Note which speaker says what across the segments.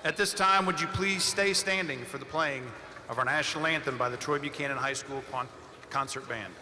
Speaker 1: At this time, would you please stay standing for the playing of our national anthem by the Troy Buchanan High School Concert Band.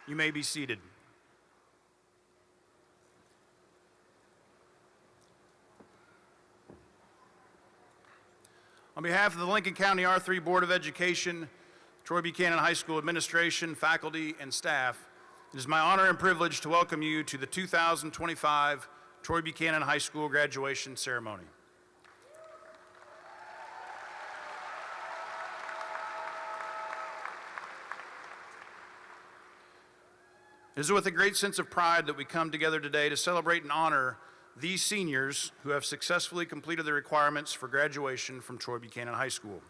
Speaker 1: You may be seated. On behalf of the Lincoln County R3 Board of Education, Troy Buchanan High School administration, faculty, and staff, it is my honor and privilege to welcome you to the 2025 Troy Buchanan High School graduation ceremony. It is with a great sense of pride that we come together today to celebrate and honor these seniors who have successfully completed the requirements for graduation from Troy Buchanan High School.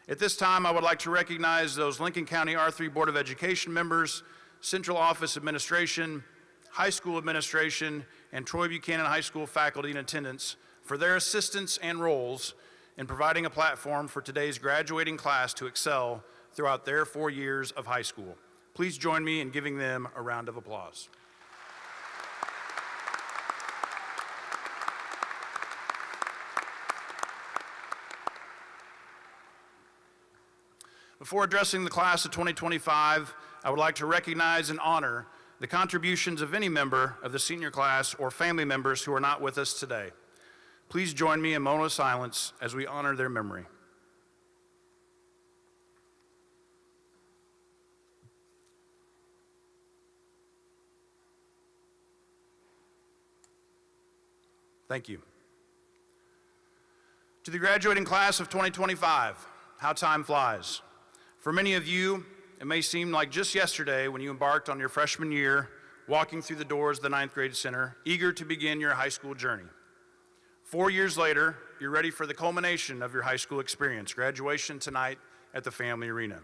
Speaker 1: At this time, I would like to recognize those Lincoln County R3 Board of Education members, Central Office Administration, High School Administration, and Troy Buchanan High School faculty in attendance for their assistance and roles in providing a platform for today's graduating class to excel throughout their 4 years of high school. Please join me in giving them a round of applause. Before addressing the class of 2025, I would like to recognize and honor the contributions of any member of the senior class or family members who are not with us today. Please join me in a moment of silence as we honor their memory. Thank you. To the graduating class of 2025, how time flies. For many of you, it may seem like just yesterday when you embarked on your freshman year, walking through the doors of the 9th grade center, eager to begin your high school journey. 4 years later, you're ready for the culmination of your high school experience, graduation tonight at the Family Arena.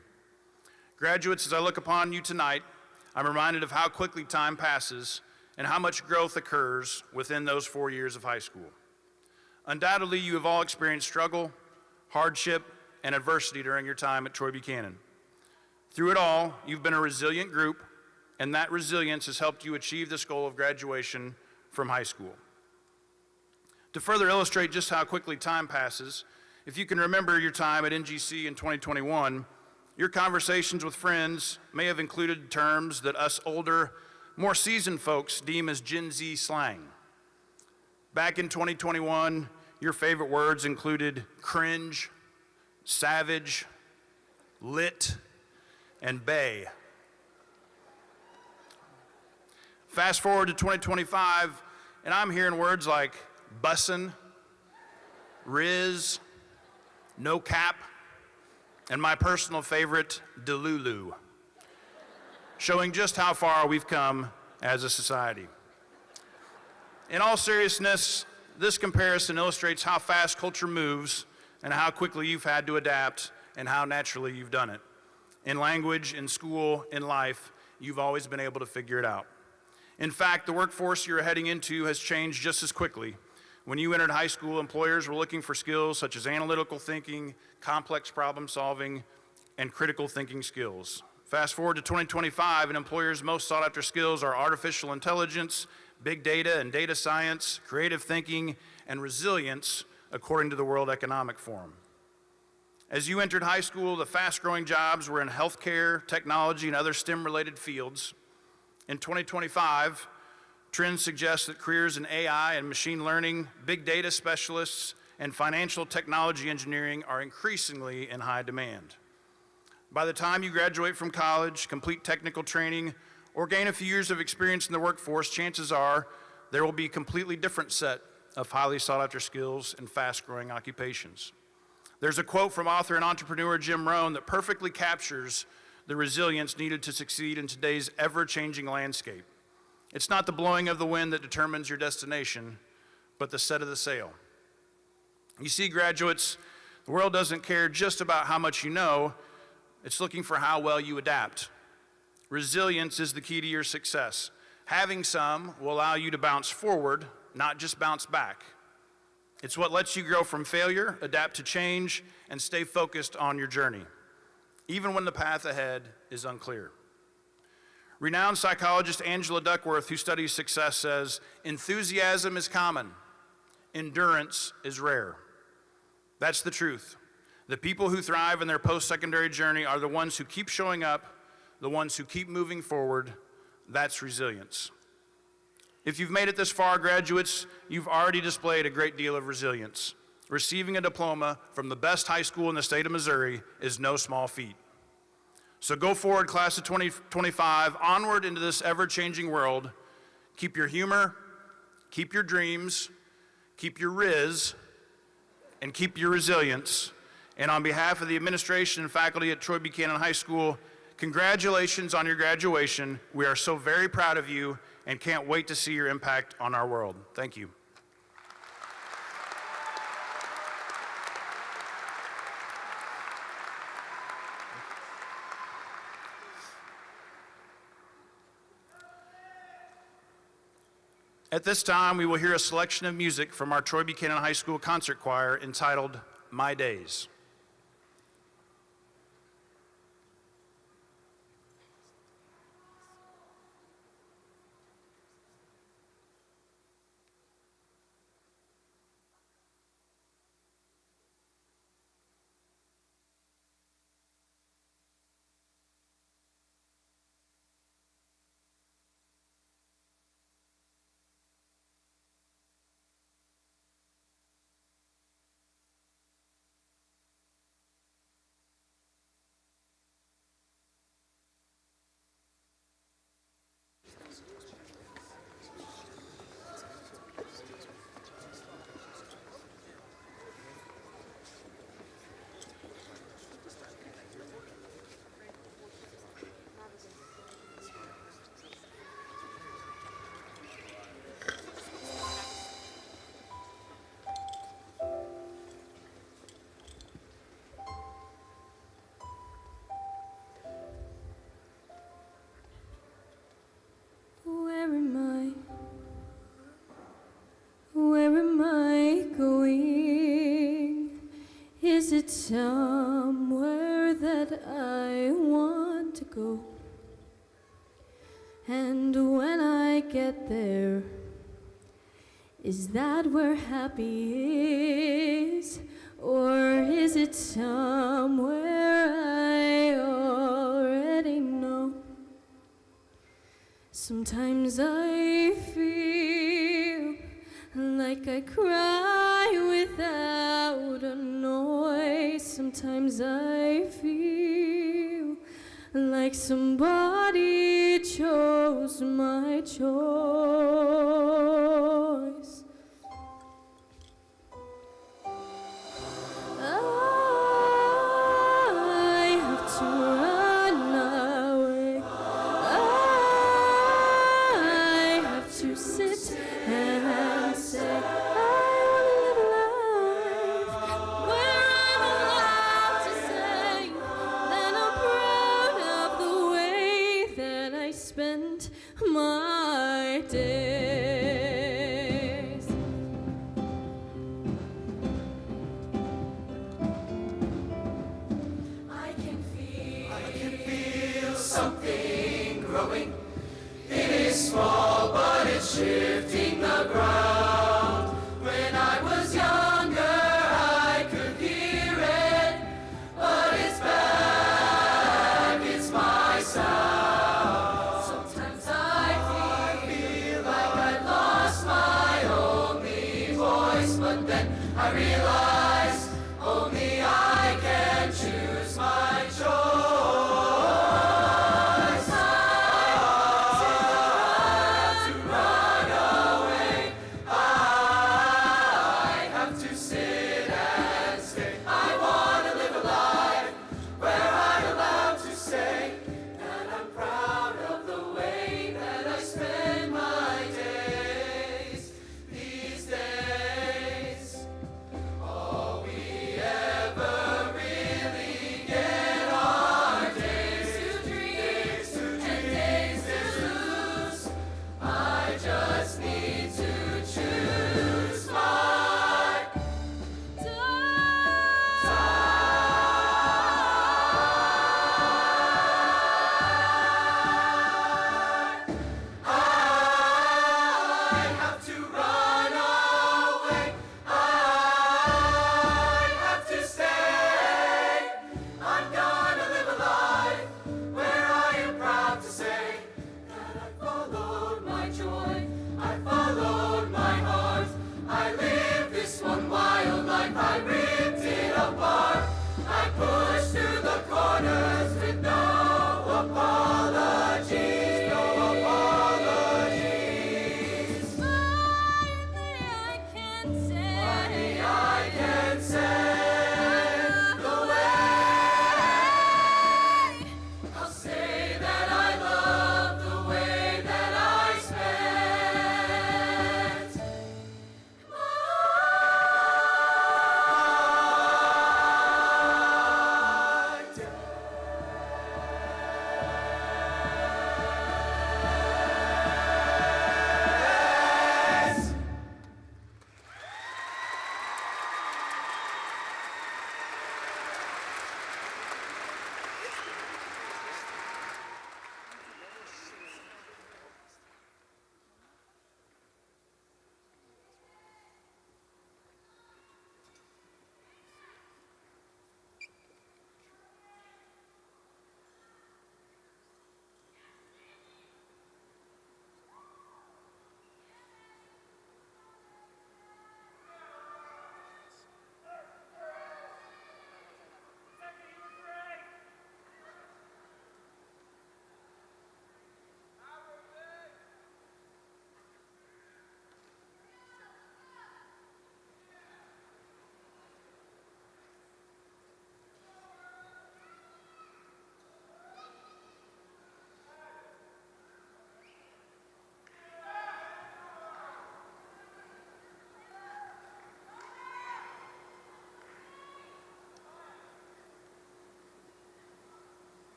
Speaker 1: Graduates, as I look upon you tonight, I'm reminded of how quickly time passes and how much growth occurs within those 4 years of high school. Undoubtedly, you have all experienced struggle, hardship, and adversity during your time at Troy Buchanan. Through it all, you've been a resilient group, and that resilience has helped you achieve this goal of graduation from high school. To further illustrate just how quickly time passes, if you can remember your time at NGC in 2021, your conversations with friends may have included terms that us older, more seasoned folks deem as Gen Z slang. Back in 2021, your favorite words included cringe, savage, lit, and bae. Fast forward to 2025, and I'm hearing words like bussin', riz, no cap, and my personal favorite, delulu, showing just how far we've come as a society. In all seriousness, this comparison illustrates how fast culture moves and how quickly you've had to adapt and how naturally you've done it. In language, in school, in life, you've always been able to figure it out. In fact, the workforce you're heading into has changed just as quickly. When you entered high school, employers were looking for skills such as analytical thinking, complex problem solving, and critical thinking skills. Fast forward to 2025, and employers' most sought after skills are artificial intelligence, big data and data science, creative thinking, and resilience, according to the World Economic Forum. As you entered high school, the fast-growing jobs were in healthcare, technology, and other STEM-related fields. In 2025, trends suggest that careers in AI and machine learning, big data specialists, and financial technology engineering are increasingly in high demand. By the time you graduate from college, complete technical training, or gain a few years of experience in the workforce, chances are there will be a completely different set of highly sought-after skills and fast-growing occupations. There's a quote from author and entrepreneur Jim Rohn that perfectly captures the resilience needed to succeed in today's ever-changing landscape. It's not the blowing of the wind that determines your destination, but the set of the sail. You see, graduates, the world doesn't care just about how much you know, it's looking for how well you adapt. Resilience is the key to your success. Having some will allow you to bounce forward, not just bounce back. It's what lets you grow from failure, adapt to change, and stay focused on your journey, even when the path ahead is unclear. Renowned psychologist Angela Duckworth, who studies success, says, "Enthusiasm is common, endurance is rare." That's the truth. The people who thrive in their post-secondary journey are the ones who keep showing up, the ones who keep moving forward. That's resilience. If you've made it this far, graduates, you've already displayed a great deal of resilience. Receiving a diploma from the best high school in the state of Missouri is no small feat. So go forward, class of 2025, onward into this ever-changing world. Keep your humor, keep your dreams, keep your riz, and keep your resilience. And on behalf of the administration and faculty at Troy Buchanan High School, congratulations on your graduation. We are so very proud of you and can't wait to see your impact on our world. Thank you. At this time, we will hear a selection of music from our Troy Buchanan High School concert choir entitled "My Days."
Speaker 2: Is it somewhere that I want to go? And when I get there, is that where happy is? Or is it somewhere I already know? Sometimes I feel like I cry without a noise. Sometimes I feel like somebody chose my choice. I have to run away. I have to sit and say, I want to live a life where I'm allowed to say that I'm proud of the way that I spent my days. I can feel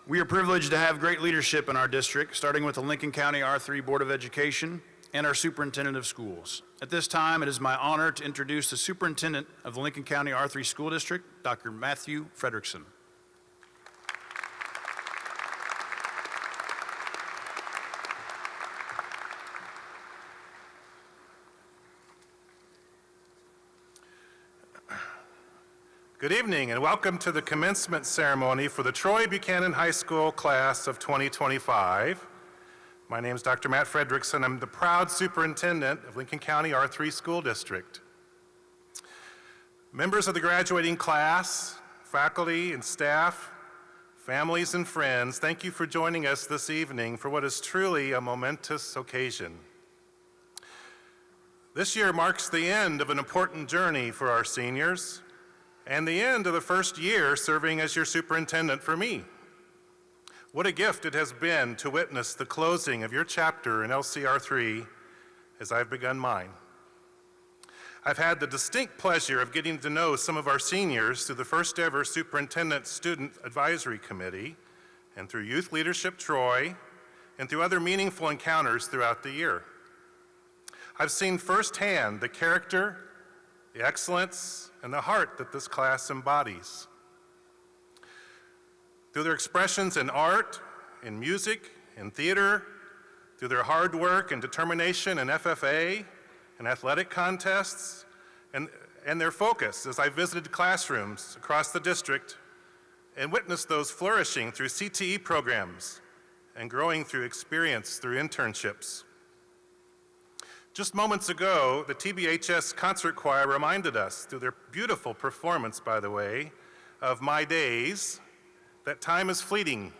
Speaker 1: We are privileged to have great leadership in our district, starting with the Lincoln County R3 Board of Education and our Superintendent of Schools. At this time, it is my honor to introduce the Superintendent of the Lincoln County R3 School District, Dr. Matthew Fredrickson.
Speaker 3: Good evening and welcome to the commencement ceremony for the Troy Buchanan High School class of 2025. My name is Dr. Matt Fredrickson. I'm the proud superintendent of Lincoln County R3 School District. Members of the graduating class, faculty and staff, families and friends, thank you for joining us this evening for what is truly a momentous occasion. This year marks the end of an important journey for our seniors, and the end of the first year serving as your superintendent for me. What a gift it has been to witness the closing of your chapter in LCR3 as I've begun mine. I've had the distinct pleasure of getting to know some of our seniors through the first ever Superintendent Student Advisory Committee and through Youth Leadership Troy and through other meaningful encounters throughout the year. I've seen firsthand the character, the excellence, and the heart that this class embodies. Through their expressions in art, in music, in theater, through their hard work and determination in FFA and athletic contests, and their focus as I visited classrooms across the district and witnessed those flourishing through CTE programs and growing through experience through internships. Just moments ago, the TBHS Concert Choir reminded us, through their beautiful performance, by the way, of My Days, that time is fleeting,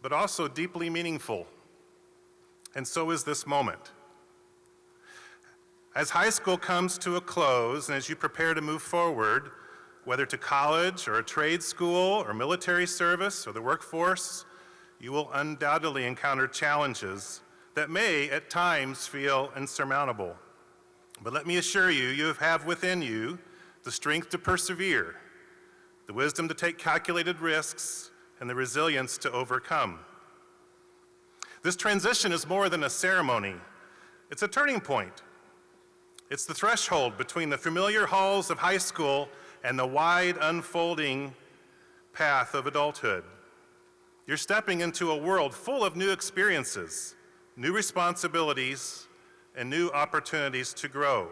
Speaker 3: but also deeply meaningful. And so is this moment. As high school comes to a close, and as you prepare to move forward, whether to college or a trade school or military service or the workforce, you will undoubtedly encounter challenges that may at times feel insurmountable. But let me assure you, you have within you the strength to persevere, the wisdom to take calculated risks, and the resilience to overcome. This transition is more than a ceremony. It's a turning point. It's the threshold between the familiar halls of high school and the wide unfolding path of adulthood. You're stepping into a world full of new experiences, new responsibilities, and new opportunities to grow.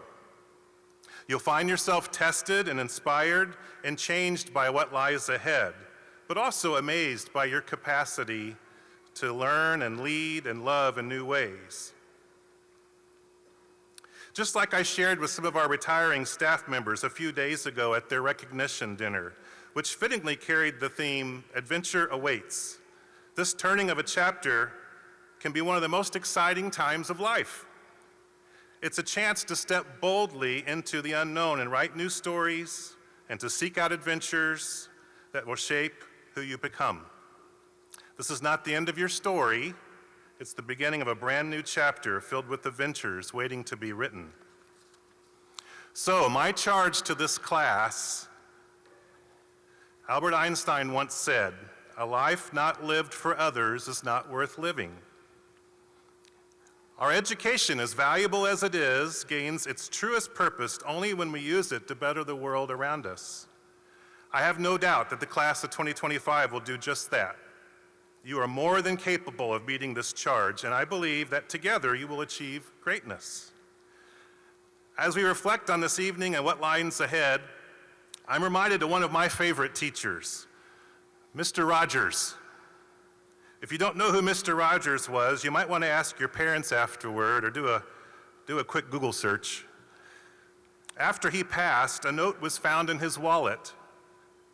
Speaker 3: You'll find yourself tested and inspired and changed by what lies ahead, but also amazed by your capacity to learn and lead and love in new ways. Just like I shared with some of our retiring staff members a few days ago at their recognition dinner, which fittingly carried the theme, Adventure Awaits. This turning of a chapter can be one of the most exciting times of life. It's a chance to step boldly into the unknown and write new stories and to seek out adventures that will shape who you become. This is not the end of your story. It's the beginning of a brand new chapter filled with adventures waiting to be written. So, my charge to this class, Albert Einstein once said, "A life not lived for others is not worth living." Our education, as valuable as it is, gains its truest purpose only when we use it to better the world around us. I have no doubt that the class of 2025 will do just that. You are more than capable of meeting this charge, and I believe that together you will achieve greatness. As we reflect on this evening and what lies ahead, I'm reminded of one of my favorite teachers, Mr. Rogers. If you don't know who Mr. Rogers was, you might want to ask your parents afterward or do a quick Google search. After he passed, a note was found in his wallet,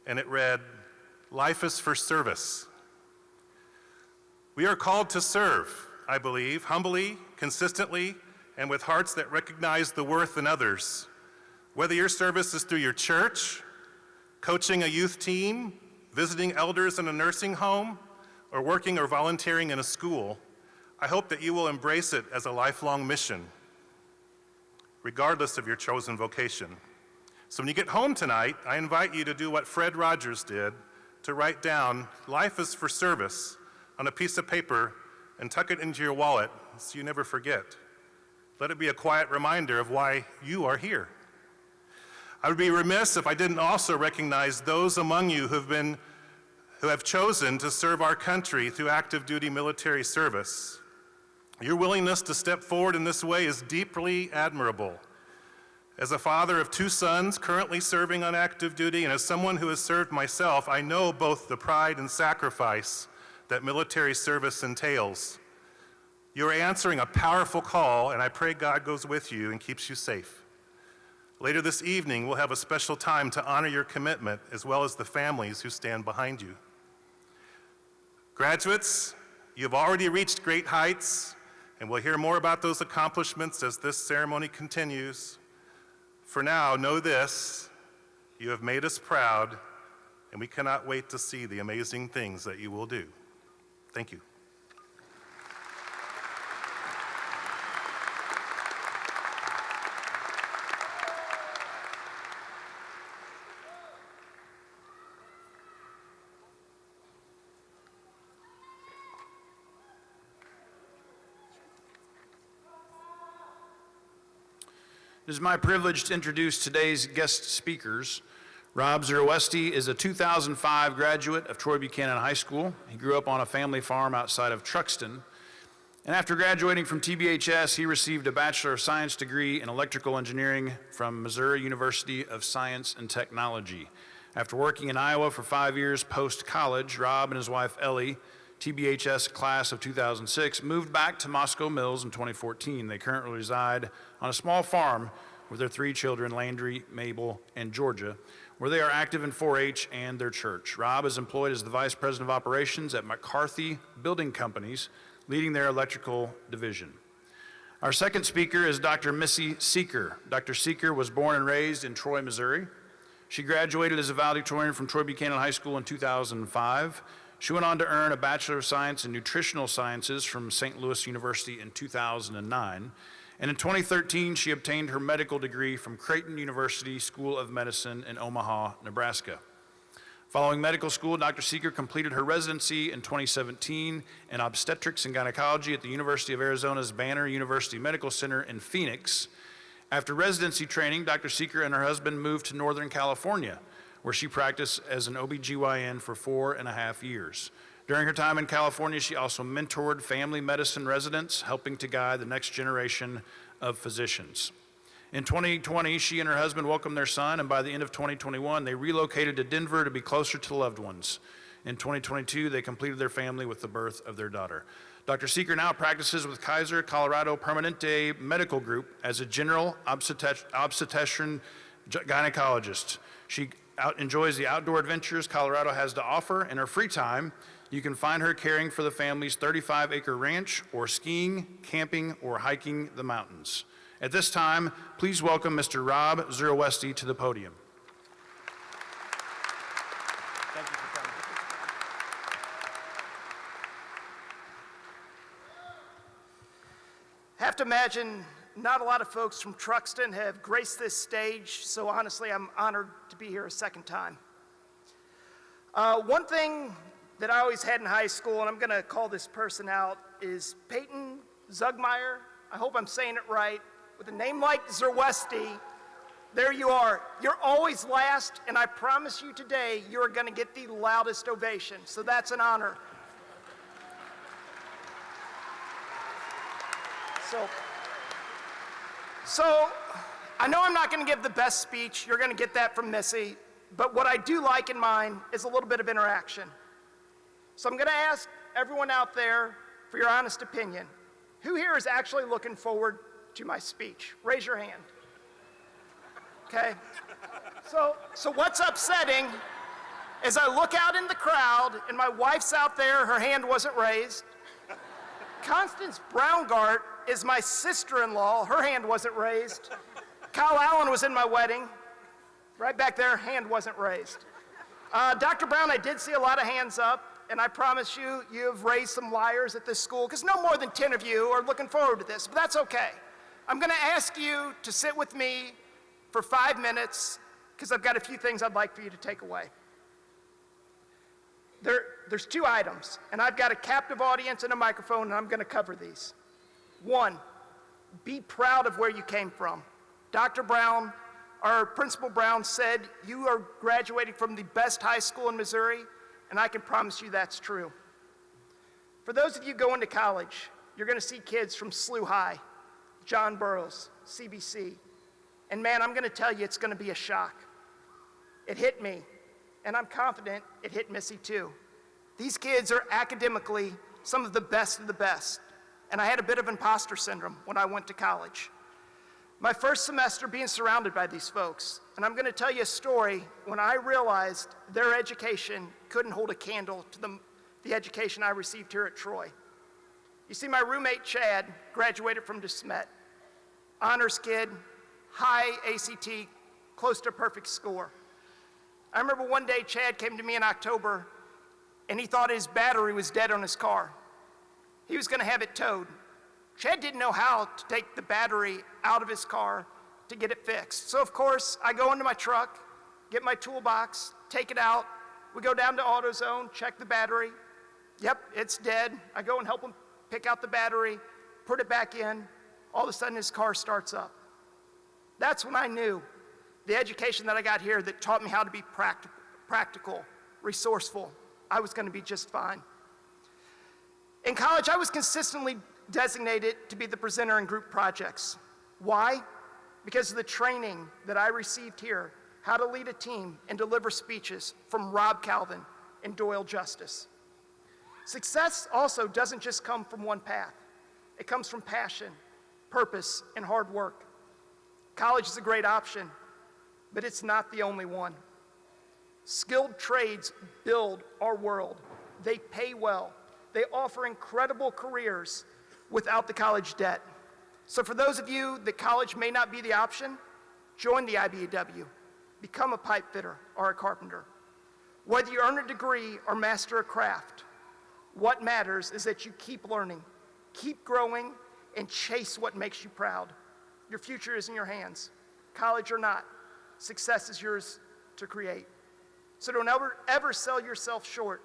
Speaker 3: and it read, "Life is for service." We are called to serve, I believe, humbly, consistently, and with hearts that recognize the worth in others. Whether your service is through your church, coaching a youth team, visiting elders in a nursing home, or working or volunteering in a school, I hope that you will embrace it as a lifelong mission, regardless of your chosen vocation. So when you get home tonight, I invite you to do what Fred Rogers did, to write down "Life is for service" on a piece of paper and tuck it into your wallet so you never forget. Let it be a quiet reminder of why you are here. I would be remiss if I didn't also recognize those among you who have chosen to serve our country through active duty military service. Your willingness to step forward in this way is deeply admirable. As a father of 2 sons currently serving on active duty, and as someone who has served myself, I know both the pride and sacrifice that military service entails. You are answering a powerful call, and I pray God goes with you and keeps you safe. Later this evening, we'll have a special time to honor your commitment, as well as the families who stand behind you. Graduates, you've already reached great heights, and we'll hear more about those accomplishments as this ceremony continues. For now, know this: you have made us proud, and we cannot wait to see the amazing things that you will do. Thank you.
Speaker 1: It is my privilege to introduce today's guest speakers. Rob Zerowesti is a 2005 graduate of Troy Buchanan High School. He grew up on a family farm outside of Truxton. And after graduating from TBHS, he received a Bachelor of Science degree in electrical engineering from Missouri University of Science and Technology. After working in Iowa for 5 years post-college, Rob and his wife Ellie, TBHS class of 2006, moved back to Moscow Mills in 2014. They currently reside on a small farm with their 3 children, Landry, Mabel, and Georgia, where they are active in 4-H and their church. Rob is employed as the Vice President of Operations at McCarthy Building Companies, leading their electrical division. Our second speaker is Dr. Missy Seeker. Dr. Seeker was born and raised in Troy, Missouri. She graduated as a valedictorian from Troy Buchanan High School in 2005. She went on to earn a Bachelor of Science in Nutritional Sciences from St. Louis University in 2009. And in 2013, she obtained her medical degree from Creighton University School of Medicine in Omaha, Nebraska. Following medical school, Dr. Seeker completed her residency in 2017 in obstetrics and gynecology at the University of Arizona's Banner University Medical Center in Phoenix. After residency training, Dr. Seeker and her husband moved to Northern California, where she practiced as an OBGYN for 4.5 years. During her time in California, she also mentored family medicine residents, helping to guide the next generation of physicians. In 2020, she and her husband welcomed their son, and by the end of 2021, they relocated to Denver to be closer to loved ones. In 2022, they completed their family with the birth of their daughter. Dr. Seeker now practices with Kaiser Colorado Permanente Medical Group as a general obstetrician gynecologist. She enjoys the outdoor adventures Colorado has to offer. In her free time, you can find her caring for the family's 35-acre ranch, or skiing, camping, or hiking the mountains. At this time, please welcome Mr. Rob Zerowesti to the podium. Thank you for coming.
Speaker 4: Have to imagine not a lot of folks from Truxton have graced this stage, so honestly, I'm honored to be here a second time. One thing that I always had in high school, and I'm going to call this person out, is Peyton Zugmeyer. I hope I'm saying it right. With a name like Zerowesti, there you are. You're always last, and I promise you today, you're going to get the loudest ovation, so that's an honor. So I know I'm not going to give the best speech. You're going to get that from Missy. But what I do like in mine is a little bit of interaction. So I'm going to ask everyone out there for your honest opinion. Who here is actually looking forward to my speech? Raise your hand. Okay. So what's upsetting is I look out in the crowd, and my wife's out there. Her hand wasn't raised. Constance Braungart is my sister-in-law. Her hand wasn't raised. Kyle Allen was in my wedding. Right back there, hand wasn't raised. Dr. Brown, I did see a lot of hands up, and I promise you, you have raised some liars at this school, because no more than 10 of you are looking forward to this, but that's okay. I'm going to ask you to sit with me for 5 minutes, because I've got a few things I'd like for you to take away. There's two items, and I've got a captive audience and a microphone, and I'm going to cover these. One, be proud of where you came from. Dr. Brown, our Principal Brown, said you are graduating from the best high school in Missouri, and I can promise you that's true. For those of you going to college, you're going to see kids from SLU High, John Burroughs, CBC, and man, I'm going to tell you it's going to be a shock. It hit me, and I'm confident it hit Missy too. These kids are academically some of the best of the best, and I had a bit of imposter syndrome when I went to college. My first semester being surrounded by these folks, and I'm going to tell you a story when I realized their education couldn't hold a candle to the education I received here at Troy. You see, my roommate Chad graduated from DeSmet, honors kid, high ACT, close to a perfect score. I remember one day Chad came to me in October and he thought his battery was dead on his car. He was going to have it towed. Chad didn't know how to take the battery out of his car to get it fixed. So of course, I go into my truck, get my toolbox, take it out. We go down to AutoZone, check the battery. Yep, it's dead. I go and help him pick out the battery, put it back in. All of a sudden his car starts up. That's when I knew the education that I got here that taught me how to be practical, resourceful, I was going to be just fine. In college, I was consistently designated to be the presenter in group projects. Why? Because of the training that I received here, how to lead a team and deliver speeches from Rob Calvin and Doyle Justice. Success also doesn't just come from one path. It comes from passion, purpose, and hard work. College is a great option, but it's not the only one. Skilled trades build our world. They pay well. They offer incredible careers without the college debt. So for those of you that college may not be the option, join the IBEW. Become a pipe fitter or a carpenter. Whether you earn a degree or master a craft, what matters is that you keep learning, keep growing, and chase what makes you proud. Your future is in your hands. College or not, success is yours to create. So don't ever sell yourself short,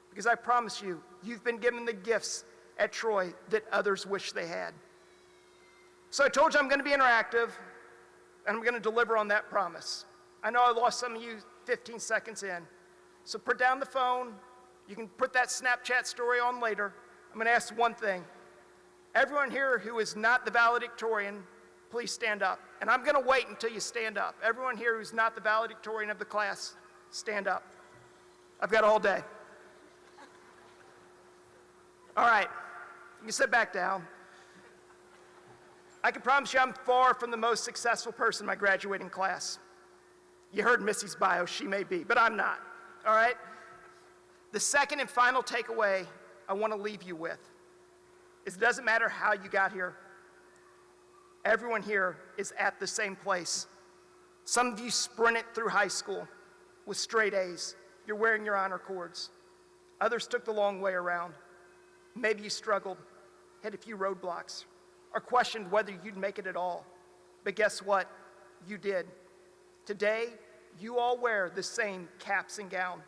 Speaker 4: because I promise you, you've been given the gifts at Troy that others wish they had. So I told you I'm going to be interactive, and I'm going to deliver on that promise. I know I lost some of you 15 seconds in, so put down the phone. You can put that Snapchat story on later. I'm going to ask one thing. Everyone here who is not the valedictorian, please stand up. And I'm going to wait until you stand up. Everyone here who's not the valedictorian of the class, stand up. I've got all day. All right, you can sit back down. I can promise you I'm far from the most successful person in my graduating class. You heard Missy's bio, she may be, but I'm not, all right? The second and final takeaway I want to leave you with is it doesn't matter how you got here. Everyone here is at the same place. Some of you sprinted through high school with straight A's. You're wearing your honor cords. Others took the long way around. Maybe you struggled, hit a few roadblocks, or questioned whether you'd make it at all. But guess what? You did. Today, you all wear the same caps and gown.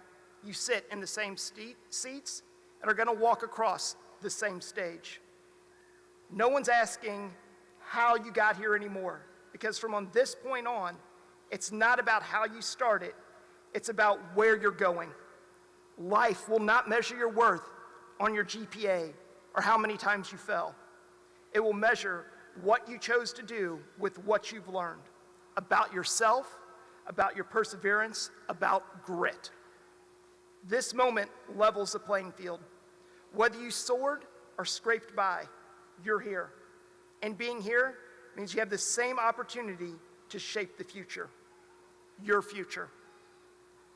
Speaker 4: You sit in the same seats and are going to walk across the same stage. No one's asking how you got here anymore, because from on this point on, it's not about how you started, it's about where you're going. Life will not measure your worth on your GPA or how many times you fell. It will measure what you chose to do with what you've learned about yourself, about your perseverance, about grit. This moment levels the playing field. Whether you soared or scraped by, you're here. And being here means you have the same opportunity to shape the future, your future.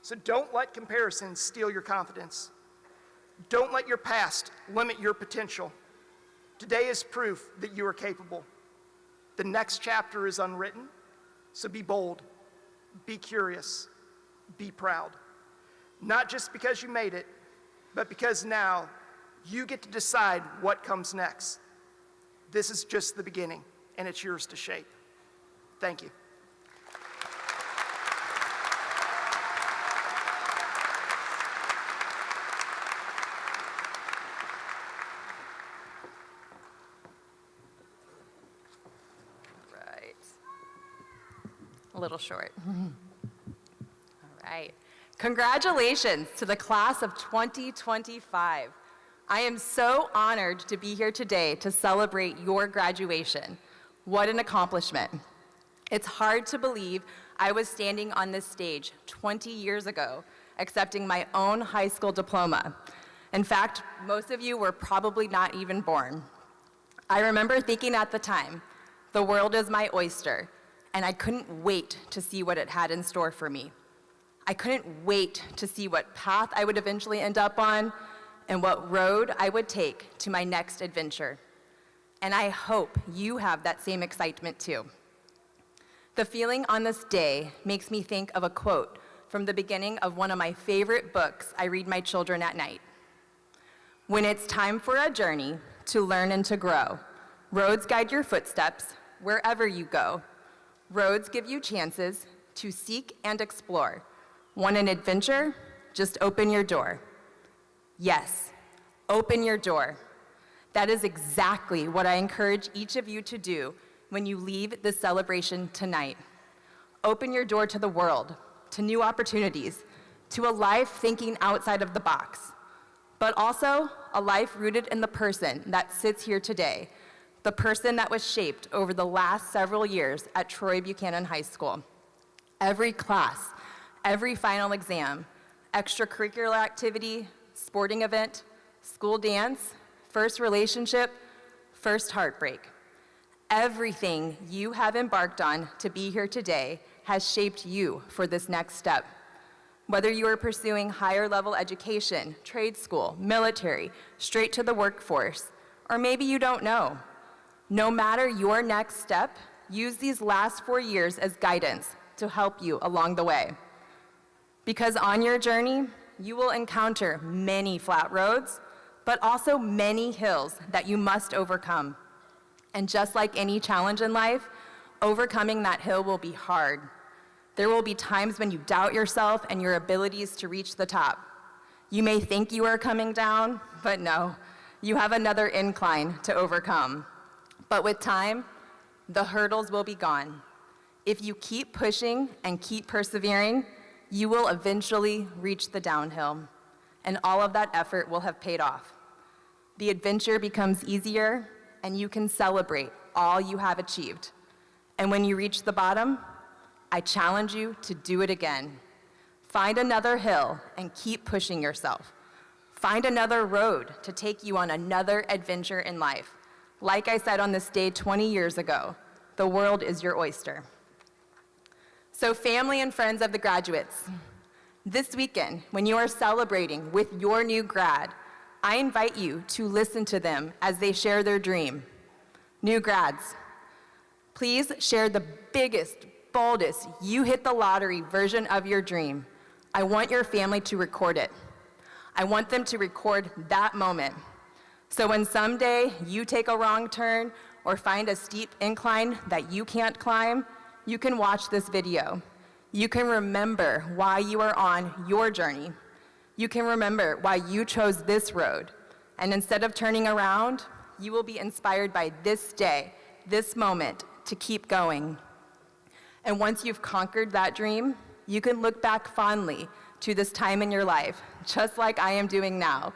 Speaker 4: So don't let comparisons steal your confidence. Don't let your past limit your potential. Today is proof that you are capable. The next chapter is unwritten, so be bold, be curious, be proud. Not just because you made it, but because now you get to decide what comes next. This is just the beginning, and it's yours to shape. Thank you.
Speaker 5: a little short. All right. Congratulations to the class of 2025. I am so honored to be here today to celebrate your graduation. What an accomplishment. It's hard to believe I was standing on this stage 20 years ago, accepting my own high school diploma. In fact, most of you were probably not even born. I remember thinking at the time, the world is my oyster, and I couldn't wait to see what it had in store for me. I couldn't wait to see what path I would eventually end up on and what road I would take to my next adventure. And I hope you have that same excitement too. The feeling on this day makes me think of a quote from the beginning of one of my favorite books I read my children at night. When it's time for a journey to learn and to grow, roads guide your footsteps wherever you go. Roads give you chances to seek and explore. Want an adventure? Just open your door. Yes, open your door. That is exactly what I encourage each of you to do when you leave this celebration tonight. Open your door to the world, to new opportunities, to a life thinking outside of the box, but also a life rooted in the person that sits here today, the person that was shaped over the last several years at Troy Buchanan High School. Every class, every final exam, extracurricular activity, sporting event, school dance, first relationship, first heartbreak. Everything you have embarked on to be here today has shaped you for this next step. Whether you are pursuing higher level education, trade school, military, straight to the workforce, or maybe you don't know. No matter your next step, use these last 4 years as guidance to help you along the way. Because on your journey, you will encounter many flat roads, but also many hills that you must overcome. And just like any challenge in life, overcoming that hill will be hard. There will be times when you doubt yourself and your abilities to reach the top. You may think you are coming down, but no, you have another incline to overcome. But with time, the hurdles will be gone. If you keep pushing and keep persevering, you will eventually reach the downhill, and all of that effort will have paid off. The adventure becomes easier, and you can celebrate all you have achieved. And when you reach the bottom, I challenge you to do it again. Find another hill and keep pushing yourself. Find another road to take you on another adventure in life. Like I said on this day 20 years ago, the world is your oyster. So family and friends of the graduates, this weekend, when you are celebrating with your new grad, I invite you to listen to them as they share their dream. New grads, please share the biggest, boldest, you hit the lottery version of your dream. I want your family to record it. I want them to record that moment. So when someday you take a wrong turn or find a steep incline that you can't climb, you can watch this video. You can remember why you are on your journey. You can remember why you chose this road. And instead of turning around, you will be inspired by this day, this moment, to keep going. And once you've conquered that dream, you can look back fondly to this time in your life, just like I am doing now.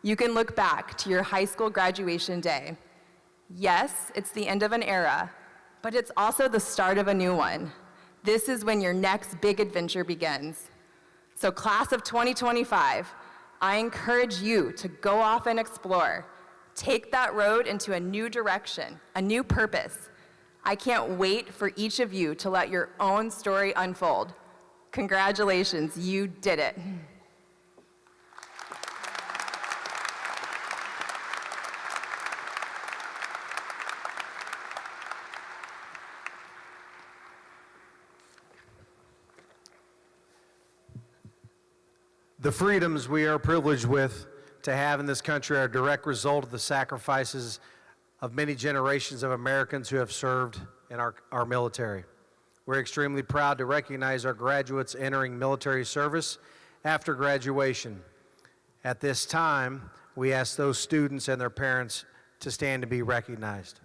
Speaker 5: You can look back to your high school graduation day. Yes, it's the end of an era, but it's also the start of a new one. This is when your next big adventure begins. So class of 2025, I encourage you to go off and explore. Take that road into a new direction, a new purpose. I can't wait for each of you to let your own story unfold. Congratulations, you did it.
Speaker 6: The freedoms we are privileged with to have in this country are a direct result of the sacrifices of many generations of Americans who have served in our military. We're extremely proud to recognize our graduates entering military service after graduation. At this time, we ask those students and their parents to stand to be recognized.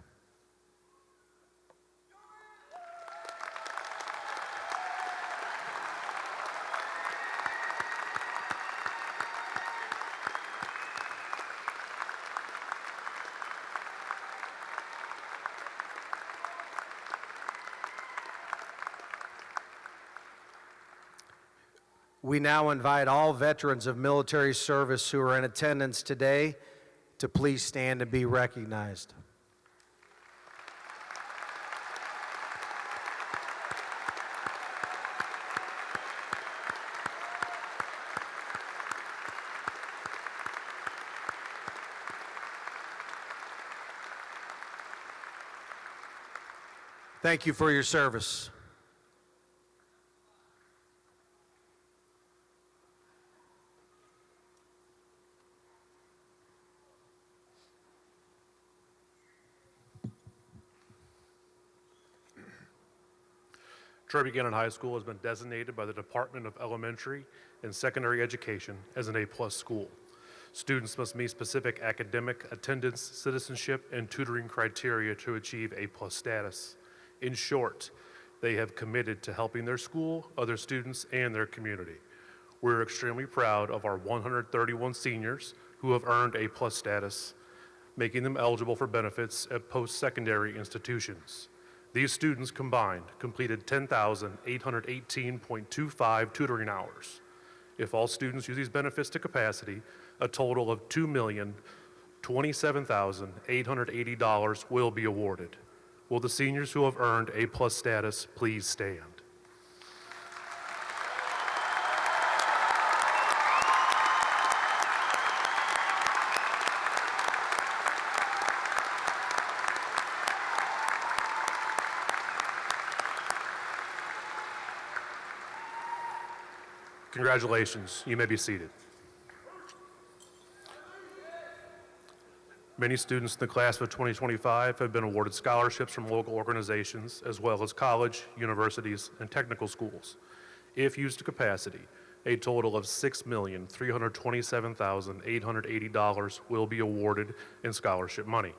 Speaker 6: We now invite all veterans of military service who are in attendance today to please stand and be recognized. Thank you for your service.
Speaker 7: Troy Buchanan High School has been designated by the Department of Elementary and Secondary Education as an A+ school. Students must meet specific academic, attendance, citizenship, and tutoring criteria to achieve A+ status. In short, they have committed to helping their school, other students, and their community. We're extremely proud of our 131 seniors who have earned A+ status, making them eligible for benefits at post-secondary institutions. These students combined completed 10,818.25 tutoring hours. If all students use these benefits to capacity, a total of $2,027,880 will be awarded. Will the seniors who have earned A+ status please stand? Congratulations, you may be seated. Many students in the class of 2025 have been awarded scholarships from local organizations, as well as college, universities, and technical schools. If used to capacity, a total of $6,327,880 will be awarded in scholarship money.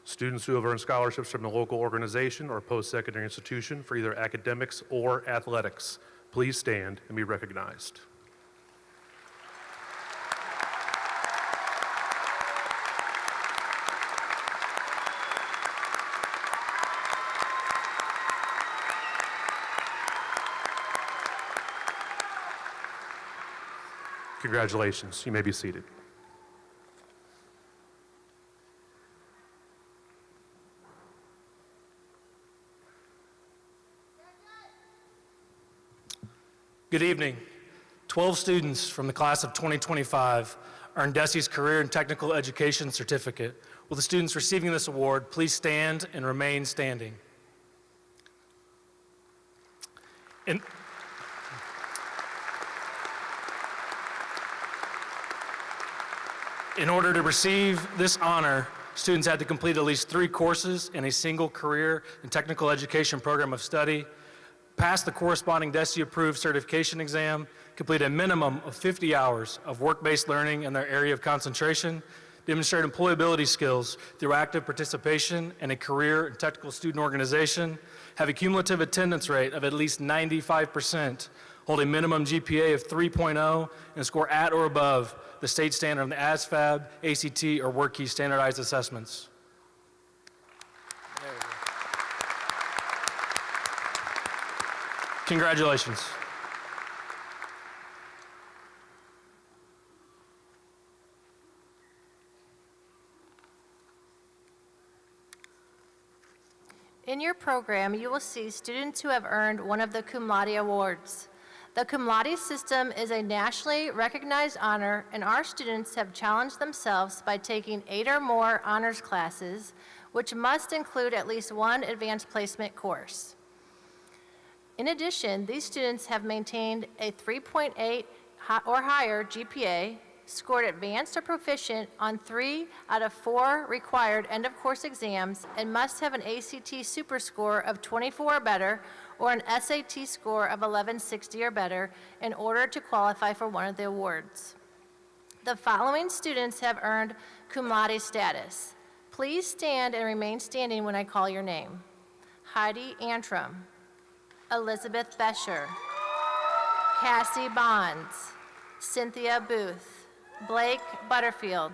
Speaker 7: Students who have earned scholarships from a local organization or post-secondary institution for either academics or athletics, please stand and be recognized. Congratulations, you may be seated.
Speaker 8: Good evening. 12 students from the class of 2025 earned DESE's Career and Technical Education Certificate. Will the students receiving this award please stand and remain standing? In order to receive this honor, students had to complete at least 3 courses in a single career and technical education program of study, pass the corresponding DESE-approved certification exam, complete a minimum of 50 hours of work-based learning in their area of concentration, demonstrate employability skills through active participation in a career and technical student organization, have a cumulative attendance rate of at least 95%, hold a minimum GPA of 3.0, and score at or above the state standard on the ASVAB, ACT, or WorkKey standardized assessments. Congratulations.
Speaker 9: In your program, you will see students who have earned one of the Cum Laude awards. The Cum Laude system is a nationally recognized honor, and our students have challenged themselves by taking 8 or more honors classes, which must include at least 1 advanced placement course. In addition, these students have maintained a 3.8 or higher GPA, scored advanced or proficient on 3 out of 4 required end-of-course exams, and must have an ACT super score of 24 or better or an SAT score of 1160 or better in order to qualify for one of the awards. The following students have earned cum laude status. Please stand and remain standing when I call your name. Heidi Antrim, Elizabeth Bescher, Cassie Bonds, Cynthia Booth, Blake Butterfield,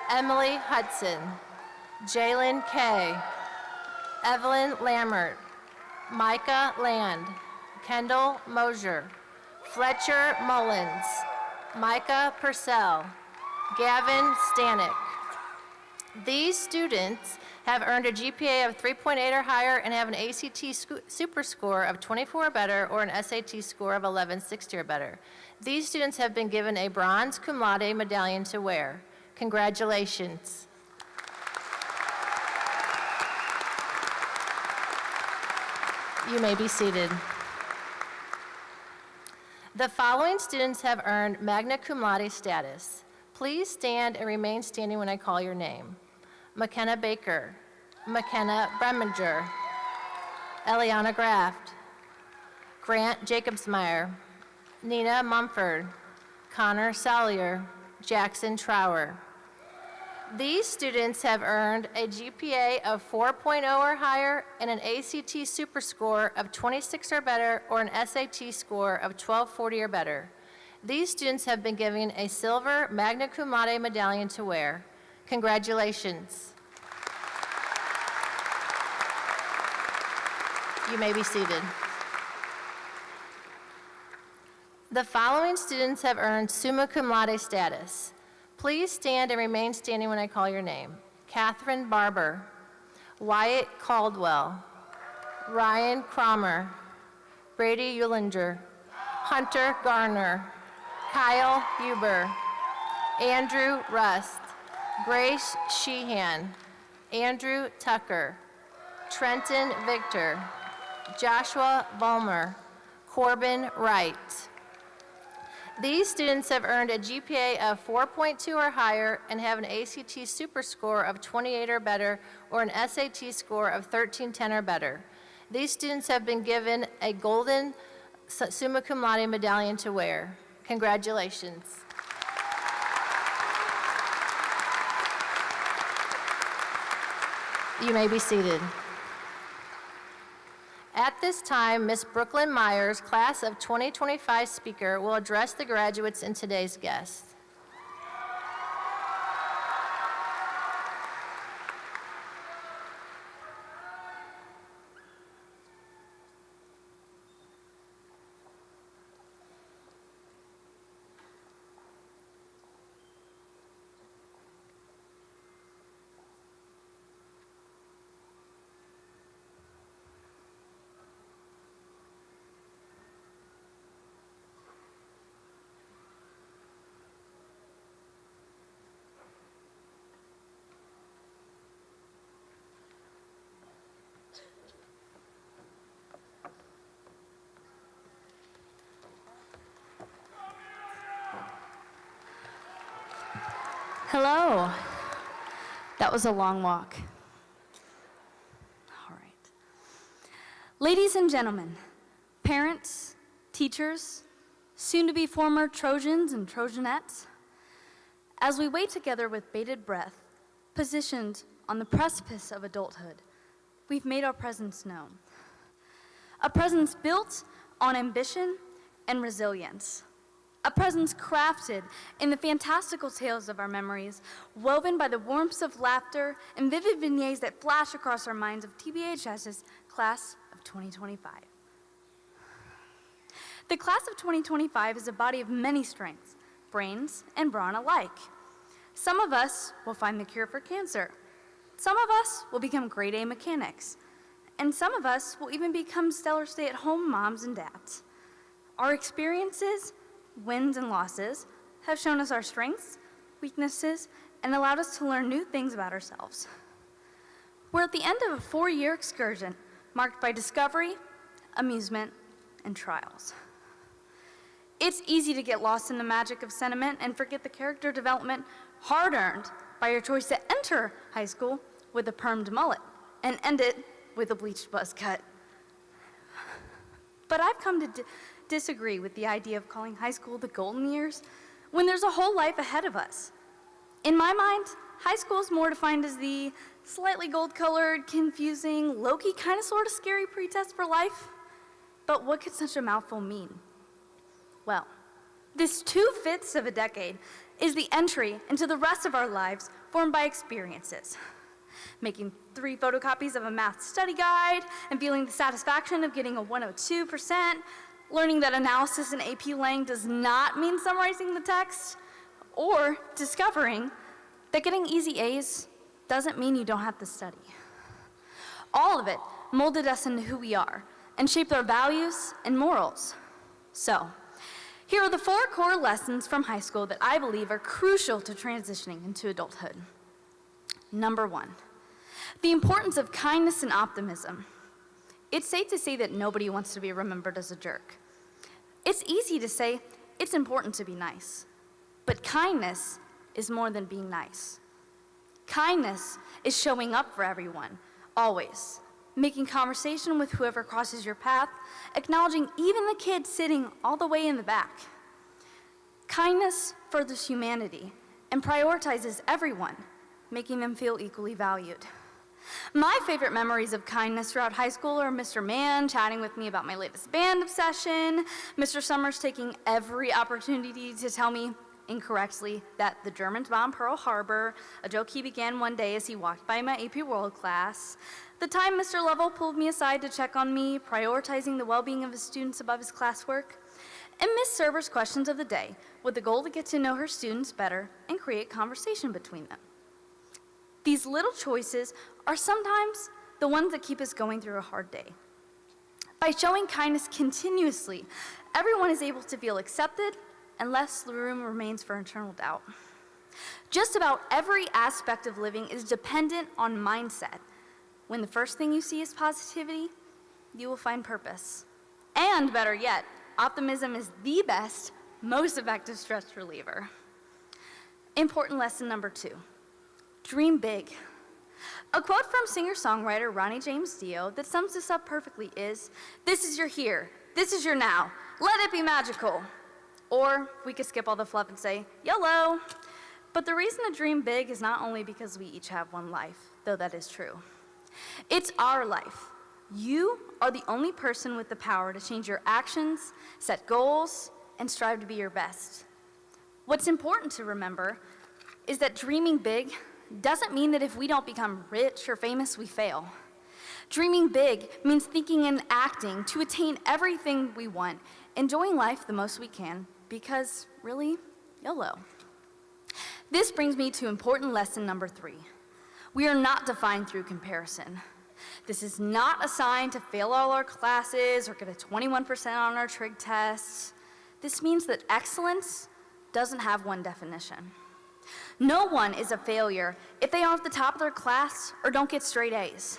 Speaker 9: Emily Hudson, Jalen Kay, Evelyn Lammert, Micah Land, Kendall Mosier, Fletcher Mullins, Micah Purcell, Gavin Stanek. These students have earned a GPA of 3.8 or higher and have an ACT super score of 24 or better or an SAT score of 1160 or better. These students have been given a bronze cum laude medallion to wear. Congratulations. You may be seated. The following students have earned magna cum laude status. Please stand and remain standing when I call your name. McKenna Baker, McKenna Breminger, Eliana Graft, Grant Jacobsmeyer, Nina Mumford, Connor Sallier, Jackson Trower. These students have earned a GPA of 4.0 or higher and an ACT super score of 26 or better or an SAT score of 1240 or better. These students have been given a silver magna cum laude medallion to wear. Congratulations. You may be seated. The following students have earned summa cum laude status. Please stand and remain standing when I call your name. Catherine Barber, Wyatt Caldwell, Ryan Cromer, Brady Eulinger, Hunter Garner, Kyle Huber, Andrew Rust, Grace Sheehan, Andrew Tucker, Trenton Victor, Joshua Bulmer, Corbin Wright. These students have earned a GPA of 4.2 or higher and have an ACT super score of 28 or better or an SAT score of 1310 or better. These students have been given a golden summa cum laude medallion to wear. Congratulations. You may be seated. At this time, Ms. Brooklyn Myers, class of 2025 speaker, will address the graduates and today's guests.
Speaker 2: Hello. That was a long walk. All right. Ladies and gentlemen, parents, teachers, soon-to-be former Trojans and Trojanettes, as we wait together with bated breath, positioned on the precipice of adulthood, we've made our presence known. A presence built on ambition and resilience. A presence crafted in the fantastical tales of our memories, woven by the warmth of laughter and vivid vignettes that flash across our minds of TBHS's class of 2025. The class of 2025 is a body of many strengths, brains and brawn alike. Some of us will find the cure for cancer. Some of us will become grade A mechanics. And some of us will even become stellar stay-at-home moms and dads. Our experiences, wins and losses, have shown us our strengths, weaknesses, and allowed us to learn new things about ourselves. We're at the end of a 4-year excursion marked by discovery, amusement, and trials. It's easy to get lost in the magic of sentiment and forget the character development hard-earned by your choice to enter high school with a permed mullet and end it with a bleached buzz cut. But I've come to disagree with the idea of calling high school the golden years when there's a whole life ahead of us. In my mind, high school is more defined as the slightly gold-colored, confusing, low-key, kind of sort of scary pretest for life. But what could such a mouthful mean? Well, this 2/5 of a decade is the entry into the rest of our lives formed by experiences. Making 3 photocopies of a math study guide and feeling the satisfaction of getting a 102%, learning that analysis in AP Lang does not mean summarizing the text, or discovering that getting easy A's doesn't mean you don't have to study. All of it molded us into who we are and shaped our values and morals. So, here are the 4 core lessons from high school that I believe are crucial to transitioning into adulthood. Number 1, the importance of kindness and optimism. It's safe to say that nobody wants to be remembered as a jerk. It's easy to say it's important to be nice, but kindness is more than being nice. Kindness is showing up for everyone, always, making conversation with whoever crosses your path, acknowledging even the kid sitting all the way in the back. Kindness furthers humanity and prioritizes everyone, making them feel equally valued. My favorite memories of kindness throughout high school are Mr. Mann chatting with me about my latest band obsession, Mr. Summers taking every opportunity to tell me, incorrectly, that the Germans bombed Pearl Harbor, a joke he began one day as he walked by my AP World class, the time Mr. Lovell pulled me aside to check on me, prioritizing the well-being of his students above his classwork, and Miss Server's questions of the day, with the goal to get to know her students better and create conversation between them. These little choices are sometimes the ones that keep us going through a hard day. By showing kindness continuously, everyone is able to feel accepted and less room remains for internal doubt. Just about every aspect of living is dependent on mindset. When the first thing you see is positivity, you will find purpose. And better yet, optimism is the best, most effective stress reliever. Important lesson number 2, dream big. A quote from singer-songwriter Ronnie James Dio that sums this up perfectly is, "This is your here, this is your now, let it be magical." Or we could skip all the fluff and say, YOLO. But the reason to dream big is not only because we each have one life, though that is true. It's our life. You are the only person with the power to change your actions, set goals, and strive to be your best. What's important to remember is that dreaming big doesn't mean that if we don't become rich or famous, we fail. Dreaming big means thinking and acting to attain everything we want, enjoying life the most we can, because really, YOLO. This brings me to important lesson number 3. We are not defined through comparison. This is not a sign to fail all our classes or get a 21% on our trig tests. This means that excellence doesn't have one definition. No one is a failure if they aren't at the top of their class or don't get straight A's.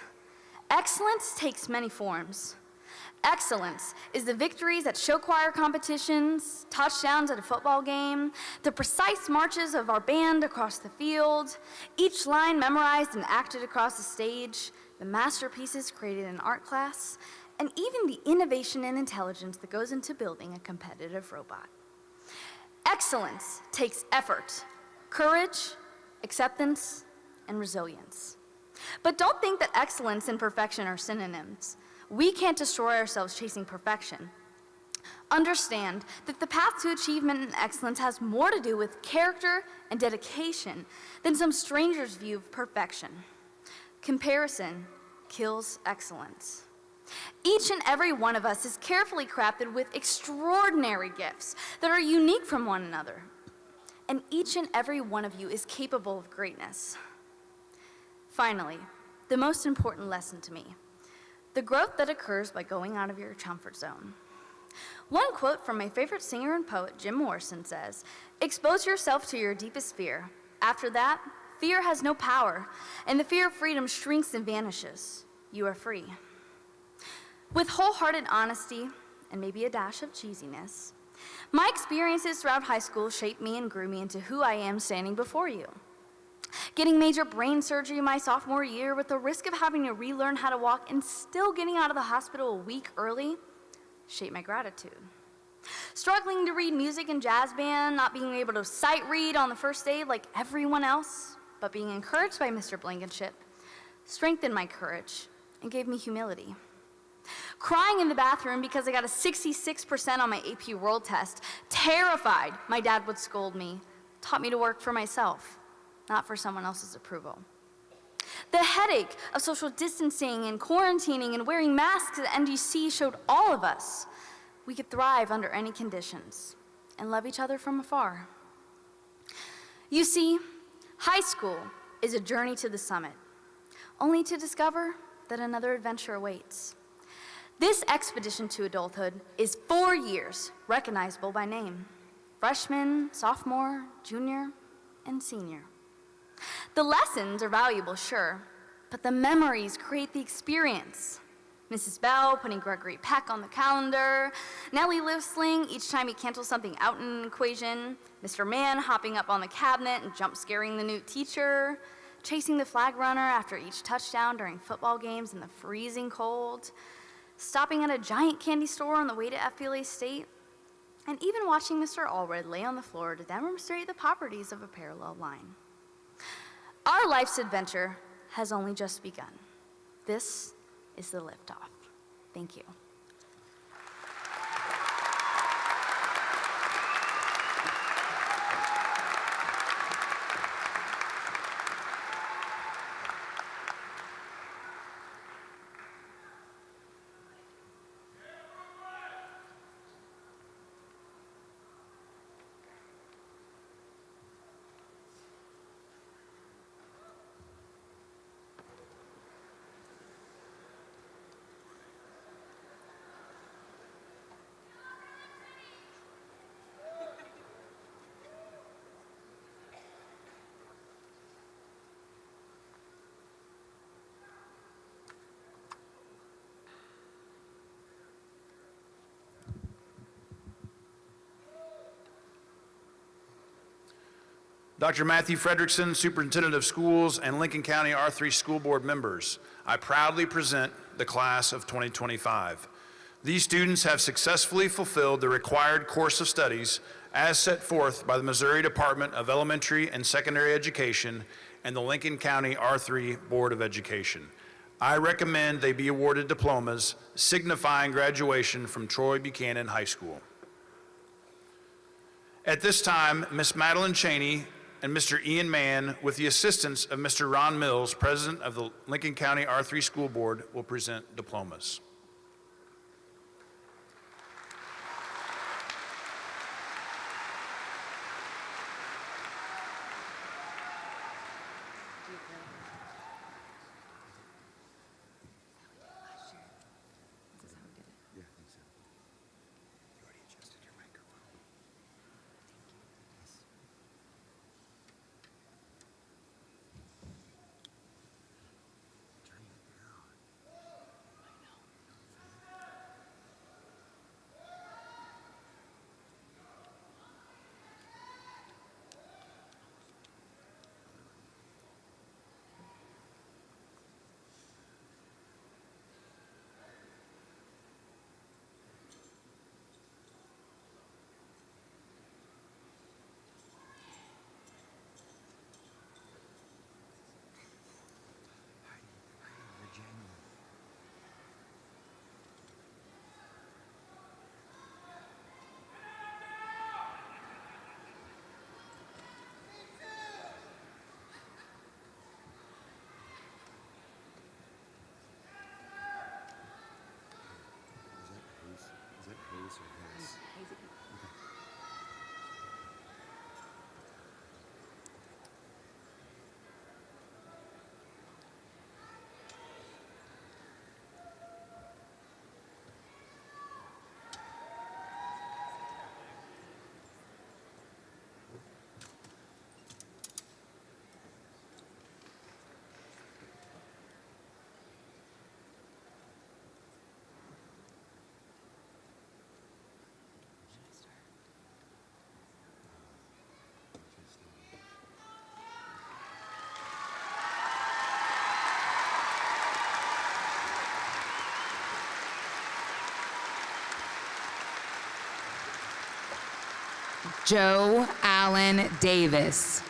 Speaker 2: Excellence takes many forms. Excellence is the victories at show choir competitions, touchdowns at a football game, the precise marches of our band across the field, each line memorized and acted across the stage, the masterpieces created in art class, and even the innovation and intelligence that goes into building a competitive robot. Excellence takes effort, courage, acceptance, and resilience. But don't think that excellence and perfection are synonyms. We can't destroy ourselves chasing perfection. Understand that the path to achievement and excellence has more to do with character and dedication than some stranger's view of perfection. Comparison kills excellence. Each and every one of us is carefully crafted with extraordinary gifts that are unique from one another. And each and every one of you is capable of greatness. Finally, the most important lesson to me, the growth that occurs by going out of your comfort zone. One quote from my favorite singer and poet, Jim Morrison, says, "Expose yourself to your deepest fear. After that, fear has no power, and the fear of freedom shrinks and vanishes. You are free." With wholehearted honesty, and maybe a dash of cheesiness, my experiences throughout high school shaped me and grew me into who I am standing before you. Getting major brain surgery my sophomore year with the risk of having to relearn how to walk and still getting out of the hospital a week early shaped my gratitude. Struggling to read music and jazz band, not being able to sight read on the first day like everyone else, but being encouraged by Mr. Blankenship, strengthened my courage and gave me humility. Crying in the bathroom because I got a 66% on my AP World test, terrified my dad would scold me, taught me to work for myself, not for someone else's approval. The headache of social distancing and quarantining and wearing masks at NDC showed all of us we could thrive under any conditions and love each other from afar. You see, high school is a journey to the summit, only to discover that another adventure awaits. This expedition to adulthood is 4 years, recognizable by name: freshman, sophomore, junior, and senior. The lessons are valuable, sure, but the memories create the experience. Mrs. Bell putting Gregory Peck on the calendar, Nellie Livesling each time he cancels something out in an equation, Mr. Mann hopping up on the cabinet and jump scaring the new teacher, chasing the flag runner after each touchdown during football games in the freezing cold, stopping at a giant candy store on the way to FBLA State, and even watching Mr. Allred lay on the floor to demonstrate the properties of a parallel line. Our life's adventure has only just begun. This is the liftoff. Thank you.
Speaker 1: Dr. Matthew Frederickson, Superintendent of Schools, and Lincoln County R3 School Board members, I proudly present the class of 2025. These students have successfully fulfilled the required course of studies as set forth by the Missouri Department of Elementary and Secondary Education and the Lincoln County R3 Board of Education. I recommend they be awarded diplomas signifying graduation from Troy Buchanan High School. At this time, Ms. Madeline Cheney and Mr. Ian Mann, with the assistance of Mr. Ron Mills, President of the Lincoln County R3 School Board, will present diplomas.
Speaker 10: Joe Allen Davis.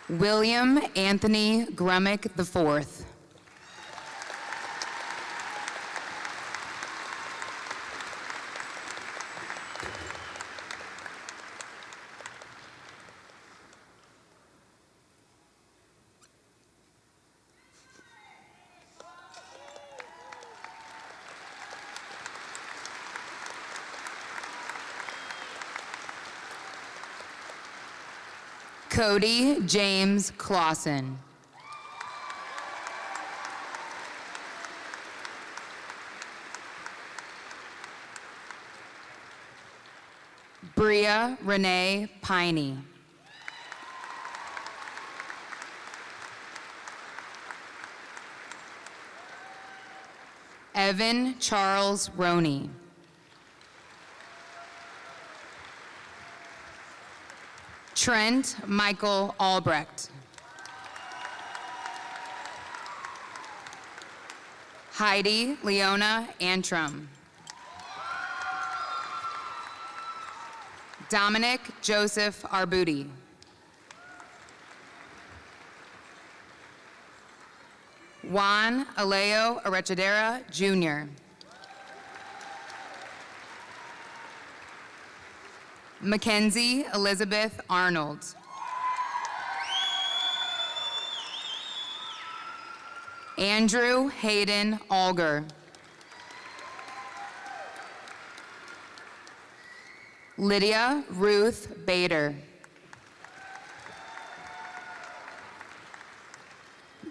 Speaker 10: William Anthony Grummick IV. Cody James Clausen. Bria Renee Piney. Evan Charles Roney. Trent Michael Albrecht. Heidi Leona Antrim. Dominic Joseph Arbuti. Juan Aleo Arechidera Jr. Mackenzie Elizabeth Arnold. Andrew Hayden Alger. Lydia Ruth Bader.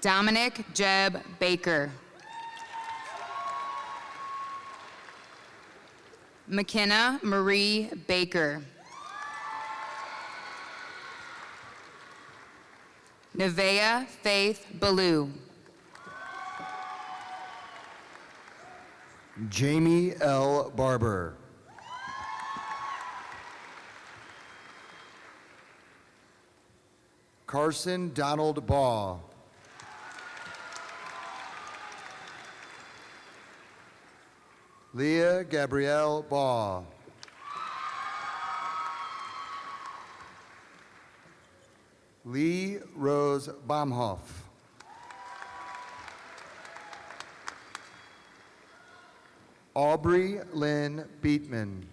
Speaker 10: Dominic Jeb Baker. McKenna Marie Baker. Nevaeh Faith Ballou.
Speaker 11: Jamie L. Barber. Carson Donald Baugh. Leah Gabrielle Baugh. Lee Rose Baumhoff. Aubrey Lynn Beatman.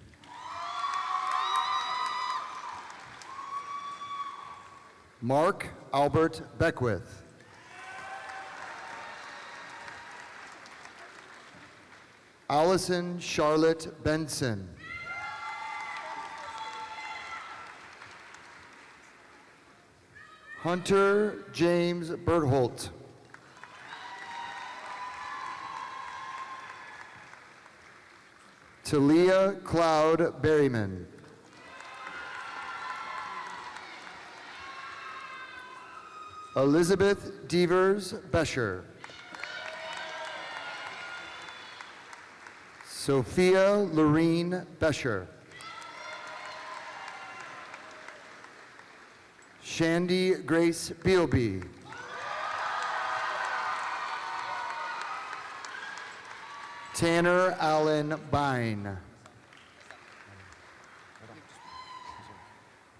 Speaker 11: Mark Albert Beckwith. Allison Charlotte Benson. Hunter James Bertholt. Talia Cloud Berryman. Elizabeth Devers Bescher. Sophia Lorene Bescher. Shandy Grace Bealby. Tanner Allen Bine.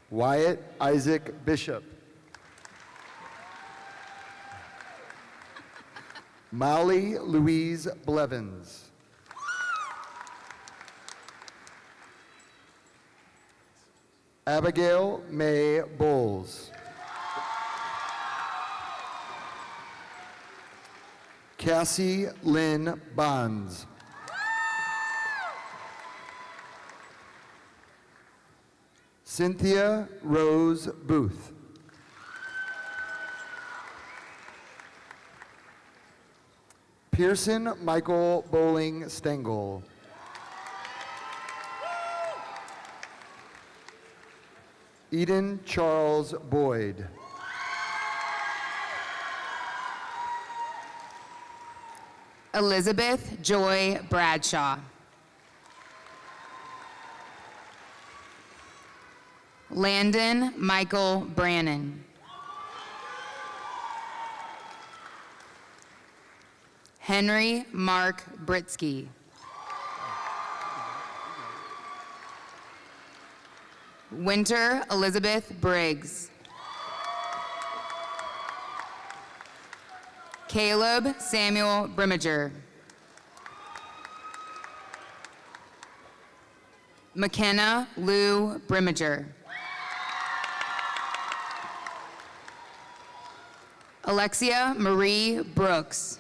Speaker 11: Wyatt Isaac Bishop. Molly Louise Blevins. Abigail May Bowles. Cassie Lynn Bonds. Cynthia Rose Booth. Pearson Michael Bowling Stengel. Eden Charles Boyd.
Speaker 10: Elizabeth Joy Bradshaw. Landon Michael Brannon. Henry Mark Britsky. Winter Elizabeth Briggs. Caleb Samuel Brimmager. McKenna Lou Brimmager. Alexia Marie Brooks.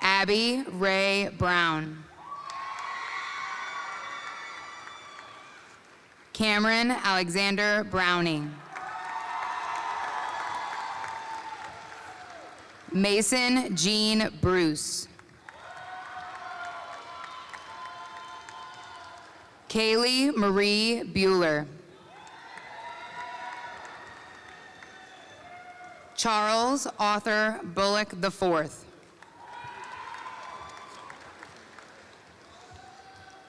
Speaker 10: Abby Ray Brown. Cameron Alexander Browning. Mason Jean Bruce. Kaylee Marie Bueller. Charles Arthur Bullock IV.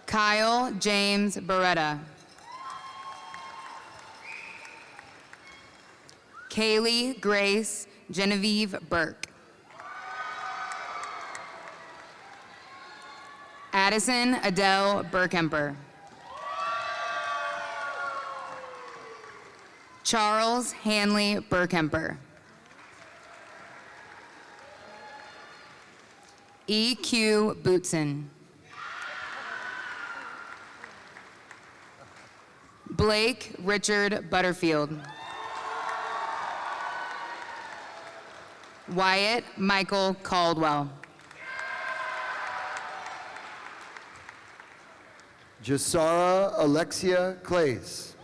Speaker 10: Kyle James Beretta. Kaylee Grace Genevieve Burke. Addison Adele Burkemper. Charles Hanley Burkemper. E.Q. Bootson. Blake Richard Butterfield. Wyatt Michael Caldwell.
Speaker 11: Jasara Alexia Clays.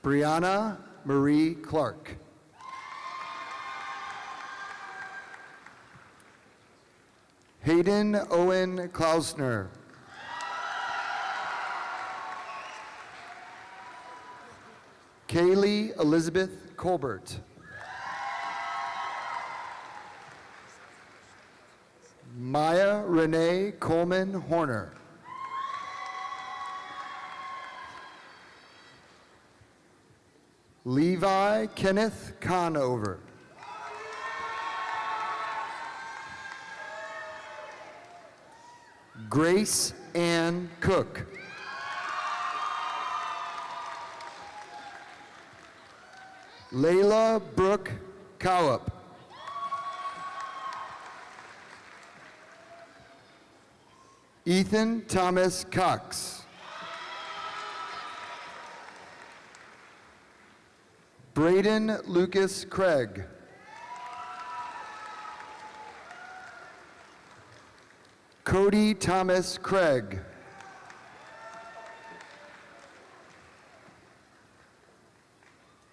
Speaker 11: Brianna Marie Clark. Hayden Owen Klausner. Kaylee Elizabeth Colbert. Maya Renee Coleman Horner. Levi Kenneth Conover. Grace Ann Cook. Layla Brooke Cowup. Ethan Thomas Cox. Braden Lucas Craig. Cody Thomas Craig.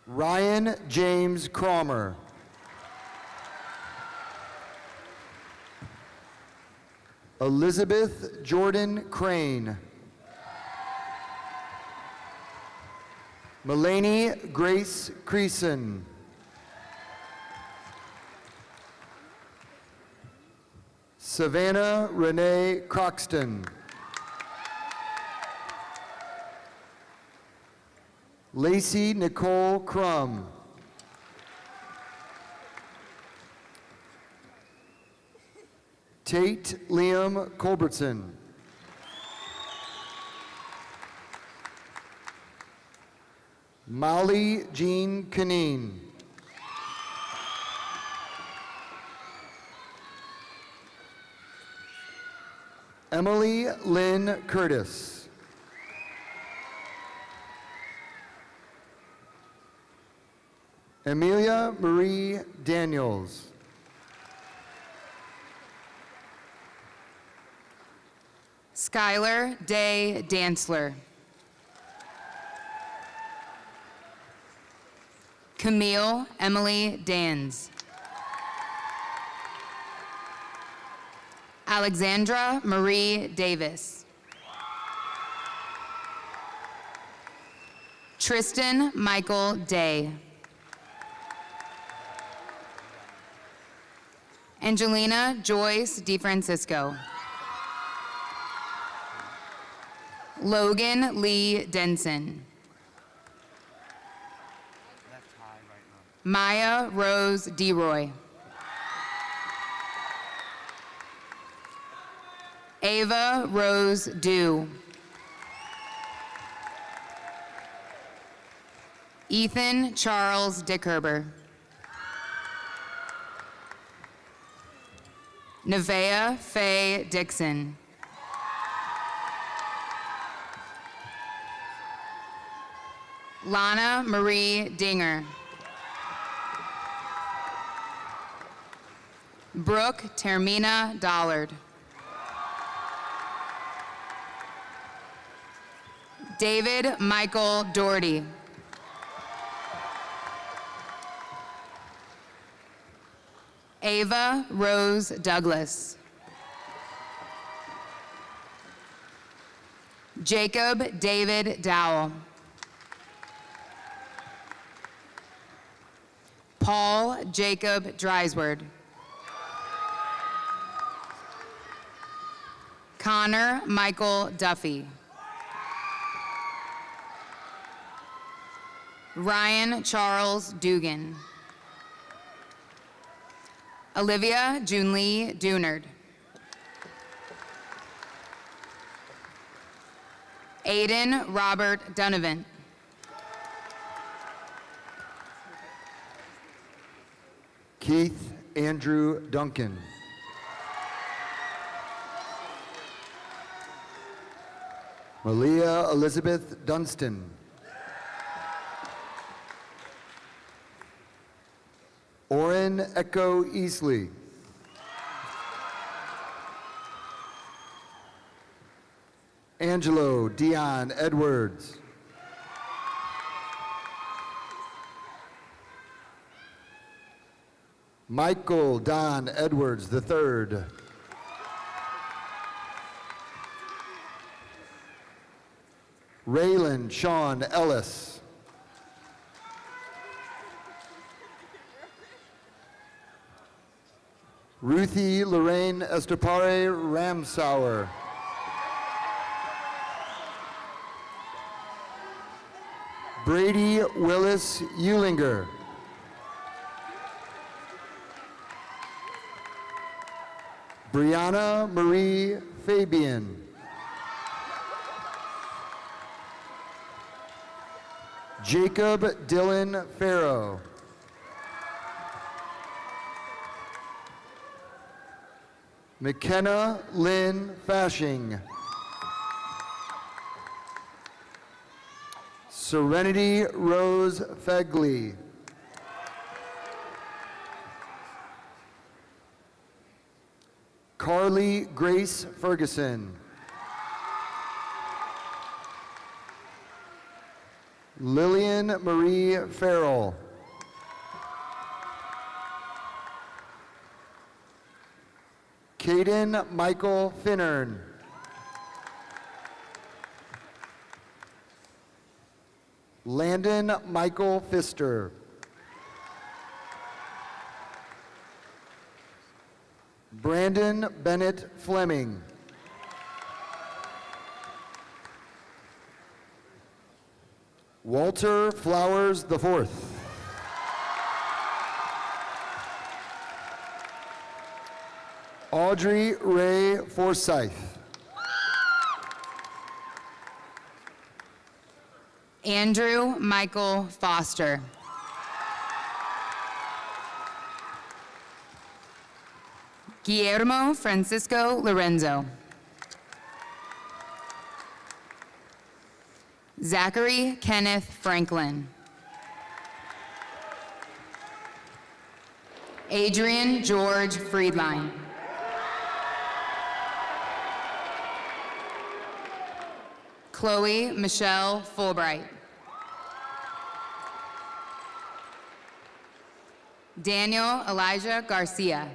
Speaker 11: Ryan James Cromer. Elizabeth Jordan Crane. Mulaney Grace Creason. Savannah Renee Croxton. Lacey Nicole Crum. Tate Liam Culbertson. Molly Jean Canine. Emily Lynn Curtis. Amelia Marie Daniels.
Speaker 10: Skylar Day Dantzler. Camille Emily Dans. Alexandra Marie Davis. Tristan Michael Day. Angelina Joyce DeFrancisco. Logan Lee Denson. Maya Rose DeRoy. Ava Rose Dew. Ethan Charles Dickherber. Nevaeh Faye Dixon. Lana Marie Dinger. Brooke Termina Dollard. David Michael Doherty. Ava Rose Douglas. Jacob David Dowell. Paul Jacob Dreisword. Connor Michael Duffy. Ryan Charles Dugan. Olivia Junlee Dunard. Aiden Robert Donovan.
Speaker 11: Keith Andrew Duncan. Malia Elizabeth Dunstan. Oren Echo Easley. Angelo Dion Edwards. Michael Don Edwards III. Raylan Sean Ellis. Ruthie Lorraine Estepare Ramsauer. Brady Willis Eulinger. Brianna Marie Fabian. Jacob Dylan Farrow. McKenna Lynn Fashing. Serenity Rose Fegley. Carly Grace Ferguson. Lillian Marie Farrell. Caden Michael Finnern. Landon Michael Pfister. Brandon Bennett Fleming. Walter Flowers IV. Audrey Ray Forsyth.
Speaker 10: Andrew Michael Foster. Guillermo Francisco Lorenzo. Zachary Kenneth Franklin. Adrian George Friedline. Chloe Michelle Fulbright. Daniel Elijah Garcia.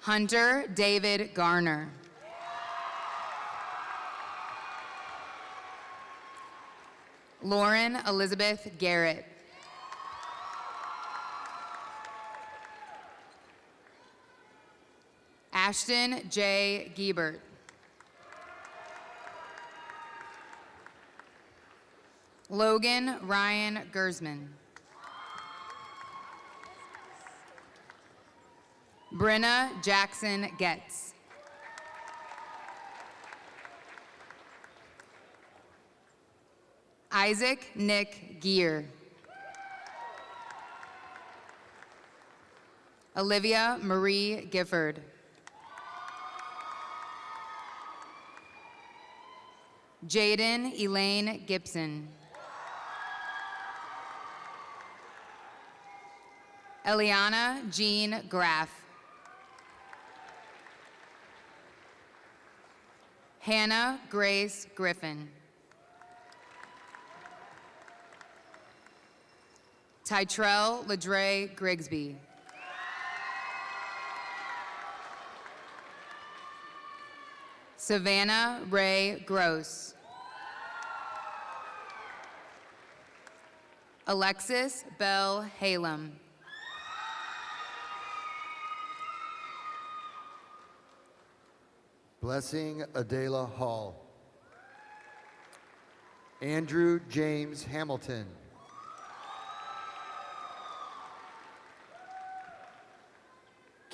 Speaker 10: Hunter David Garner. Lauren Elizabeth Garrett. Ashton J. Giebert. Logan Ryan Gersman. Brenna Jackson Getz. Isaac Nick Gear. Olivia Marie Gifford. Jaden Elaine Gibson. Eliana Jean Graff. Hannah Grace Griffin. Tytrell Ladre Grigsby. Savannah Ray Gross. Alexis Bell Halem.
Speaker 11: Blessing Adela Hall. Andrew James Hamilton.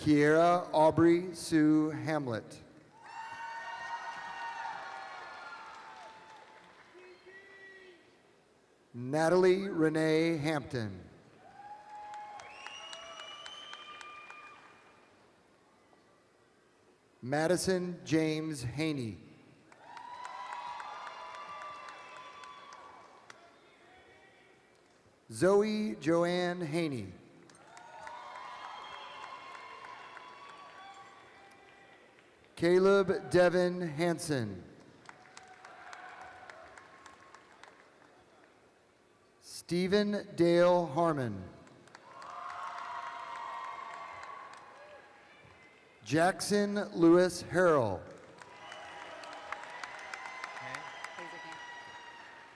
Speaker 11: Kiera Aubrey Sue Hamlet. Natalie Renee Hampton. Madison James Haney. Zoe Joanne Haney. Caleb Devin Hansen. Stephen Dale Harmon. Jackson Lewis Harrell.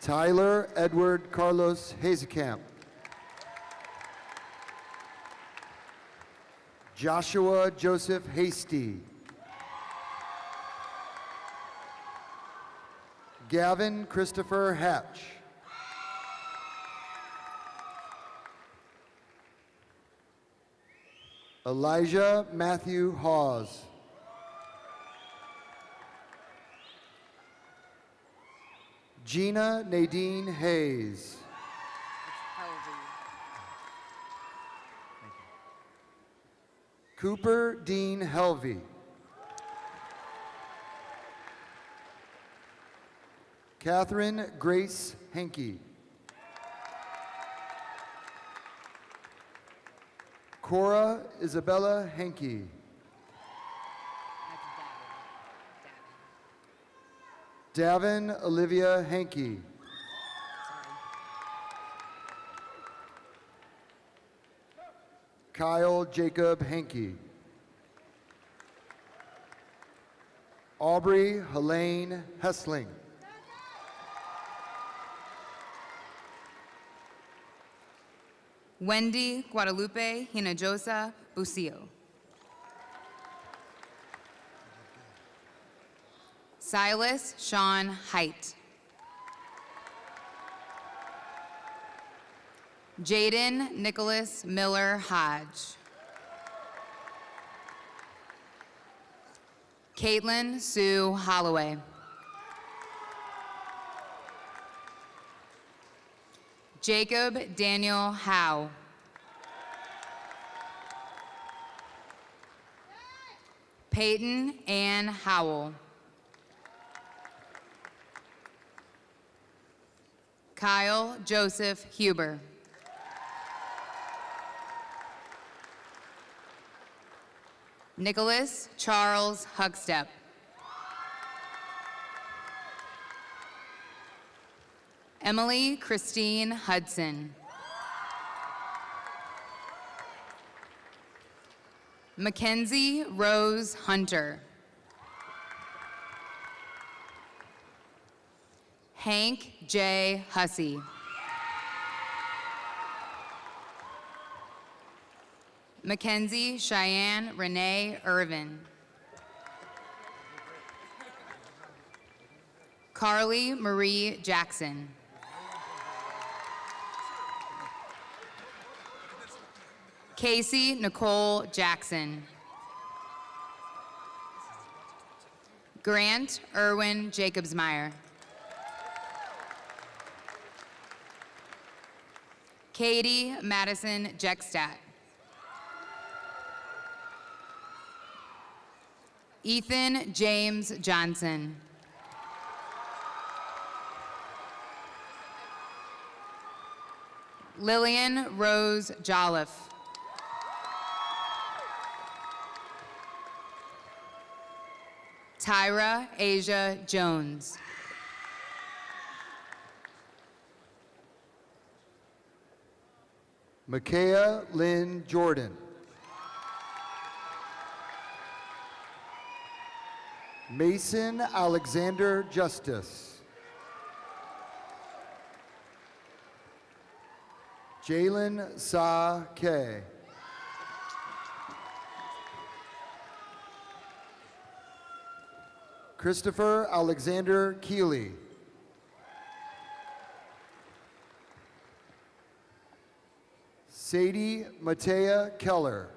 Speaker 11: Tyler Edward Carlos Hazekamp. Joshua Joseph Hasty. Gavin Christopher Hatch. Elijah Matthew Hawes. Gina Nadine Hayes. Cooper Dean Helvey. Catherine Grace Henke. Cora Isabella Henke. Davin Olivia Henke. Kyle Jacob Henke. Aubrey Helene Hessling.
Speaker 10: Wendy Guadalupe Hinojosa Bucio. Silas Sean Height. Jaden Nicholas Miller Hodge. Caitlin Sue Holloway. Jacob Daniel Howe. Peyton Ann Howell. Kyle Joseph Huber. Nicholas Charles Hugstep. Emily Christine Hudson. Mackenzie Rose Hunter. Hank J. Hussey. Mackenzie Cheyenne Renee Irvin. Carly Marie Jackson. Casey Nicole Jackson. Grant Irwin Jacobsmeyer. Katie Madison Jeckstadt. Ethan James Johnson. Lillian Rose Jolliffe. Tyra Asia Jones.
Speaker 11: Micaiah Lynn Jordan. Mason Alexander Justice. Jalen Sa K. Christopher Alexander Keeley. Sadie Matea Keller.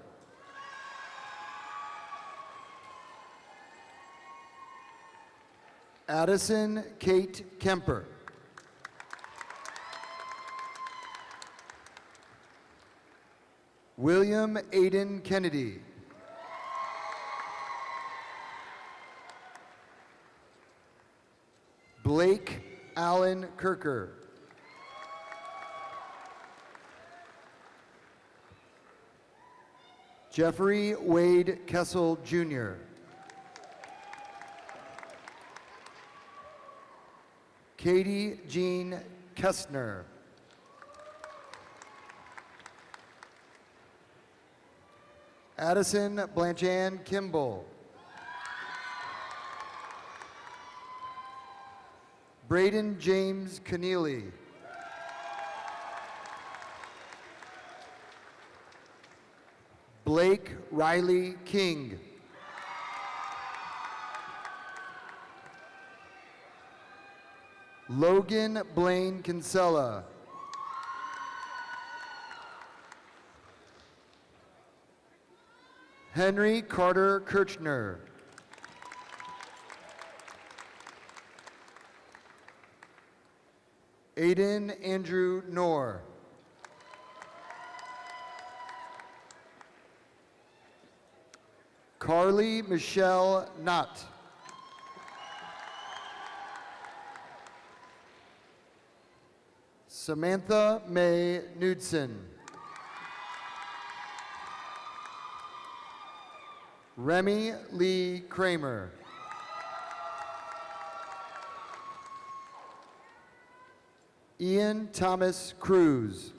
Speaker 11: Addison Kate Kemper. William Aiden Kennedy. Blake Allen Kirker. Jeffrey Wade Kessel Jr. Katie Jean Kestner. Addison Blanchan Kimball. Braden James Keneally. Blake Riley King. Logan Blaine Kinsella. Henry Carter Kirchner. Aiden Andrew Knorr. Carly Michelle Knott. Samantha May Knudsen. Remy Lee Kramer. Ian Thomas Cruz.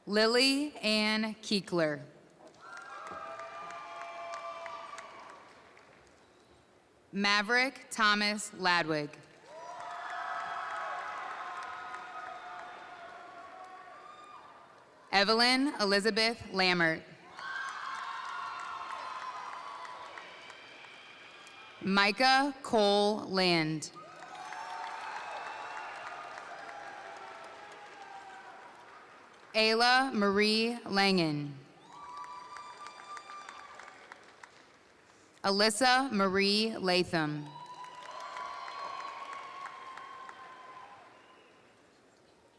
Speaker 10: Lily Ann Kiekler. Maverick Thomas Ladwig. Evelyn Elizabeth Lammert. Micah Cole Land. Ayla Marie Langen. Alyssa Marie Latham.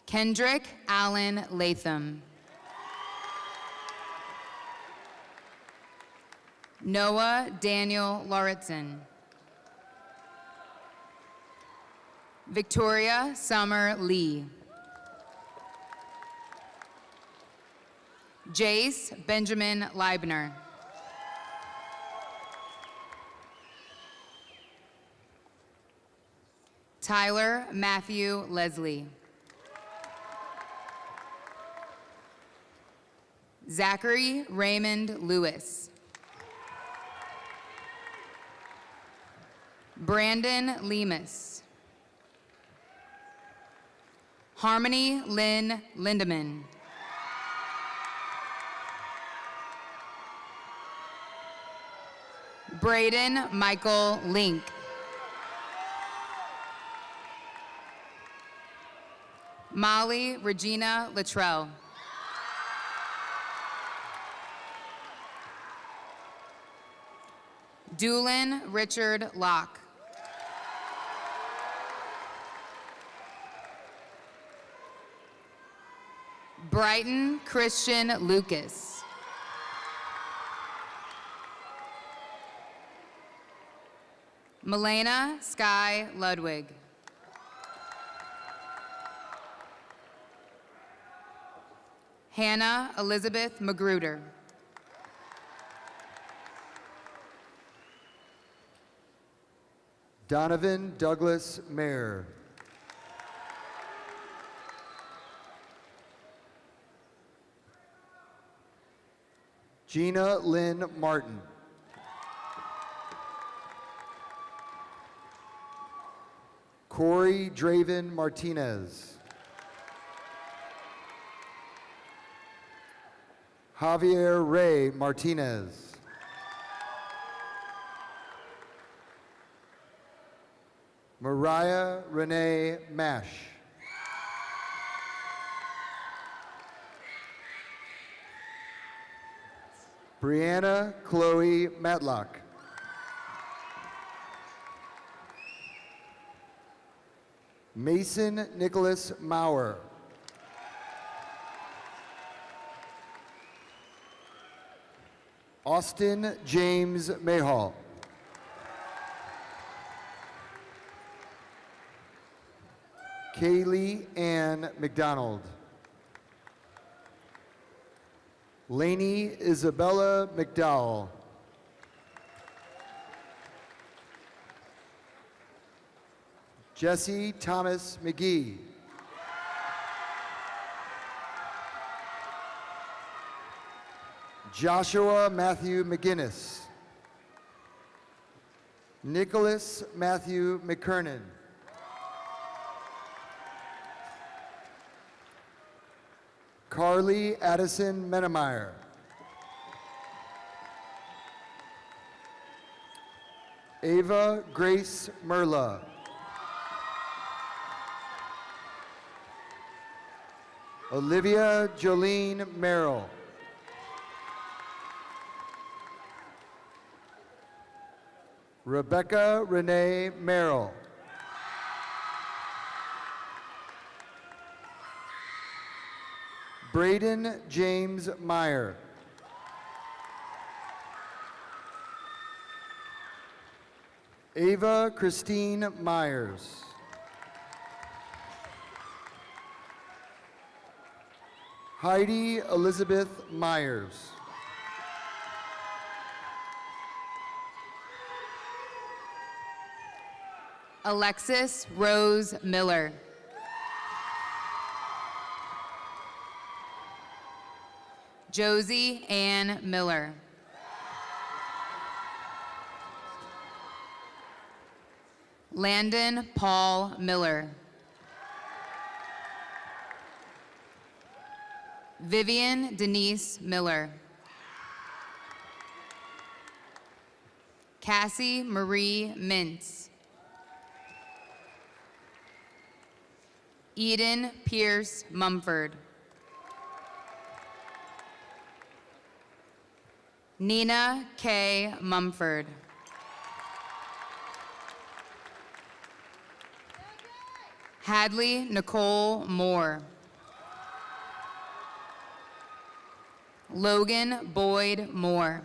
Speaker 10: Kendrick Allen Latham. Noah Daniel Lauritsen. Victoria Summer Lee. Jace Benjamin Leibner. Tyler Matthew Leslie. Zachary Raymond Lewis. Brandon Lemus. Harmony Lynn Lindeman. Braden Michael Link. Molly Regina Luttrell. Doolin Richard Locke. Brighton Christian Lucas. Milena Sky Ludwig. Hannah Elizabeth Magruder.
Speaker 11: Donovan Douglas Mayer. Gina Lynn Martin. Corey Draven Martinez. Javier Ray Martinez. Mariah Renee Mash. Brianna Chloe Matlock. Mason Nicholas Maurer. Austin James Mayhall. Kaylee Ann McDonald. Lainey Isabella McDowell. Jesse Thomas McGee. Joshua Matthew McGinnis. Nicholas Matthew McKernan. Carly Addison Menemeyer. Ava Grace Merla. Olivia Jolene Merrill. Rebecca Renee Merrill. Braden James Meyer. Ava Christine Myers. Heidi Elizabeth Myers.
Speaker 10: Alexis Rose Miller. Josie Ann Miller. Landon Paul Miller. Vivian Denise Miller. Cassie Marie Mintz. Eden Pierce Mumford. Nina K. Mumford. Hadley Nicole Moore. Logan Boyd Moore.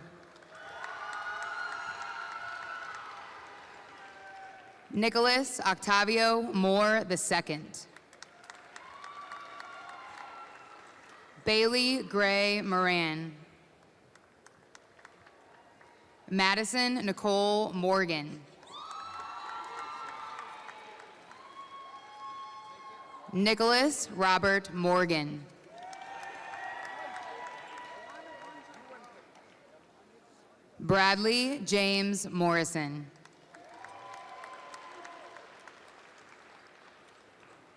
Speaker 10: Nicholas Octavio Moore II. Bailey Gray Moran. Madison Nicole Morgan. Nicholas Robert Morgan. Bradley James Morrison.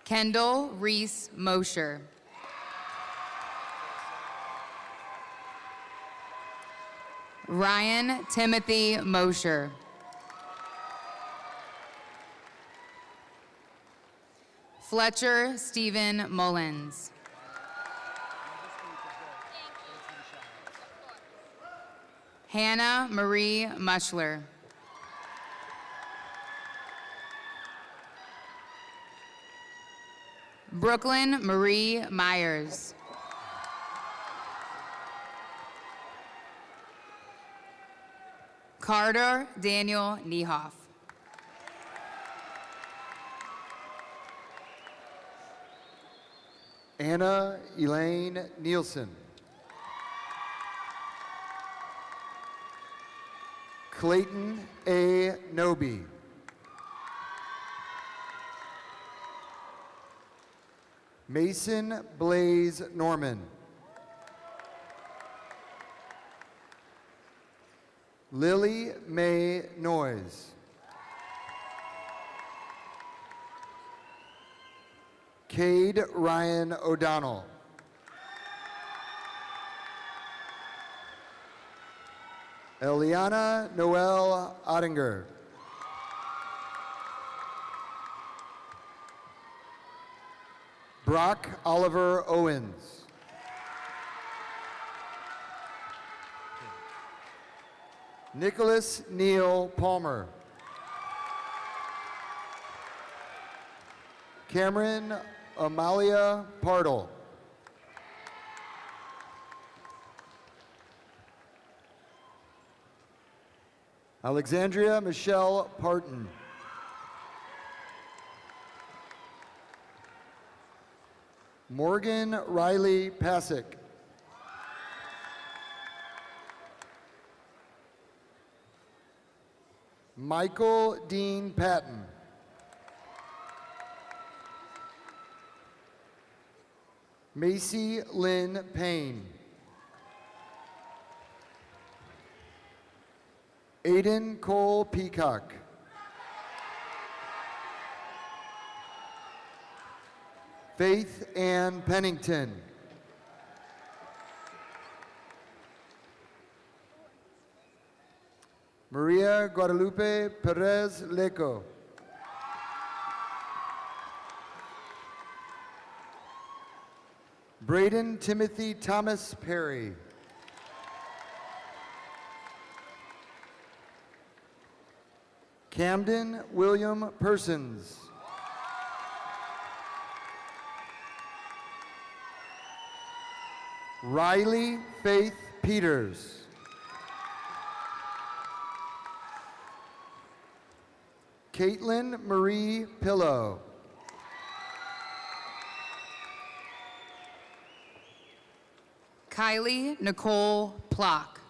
Speaker 10: Kendall Reese Mosher. Ryan Timothy Mosher. Fletcher Stephen Mullins. Hannah Marie Mushler. Brooklyn Marie Myers. Carter Daniel Niehoff.
Speaker 11: Anna Elaine Nielsen. Clayton A. Noby. Mason Blaze Norman. Lily Mae Noyes. Cade Ryan O'Donnell. Eliana Noel Ottinger. Brock Oliver Owens. Nicholas Neil Palmer. Cameron Amalia Partle. Alexandria Michelle Parton. Morgan Riley Pasick. Michael Dean Patton. Macy Lynn Payne. Aiden Cole Peacock. Faith Ann Pennington. Maria Guadalupe Perez Leco. Braden Timothy Thomas Perry. Camden William Persons. Riley Faith Peters. Caitlin Marie Pillow.
Speaker 10: Kylie Nicole Plock.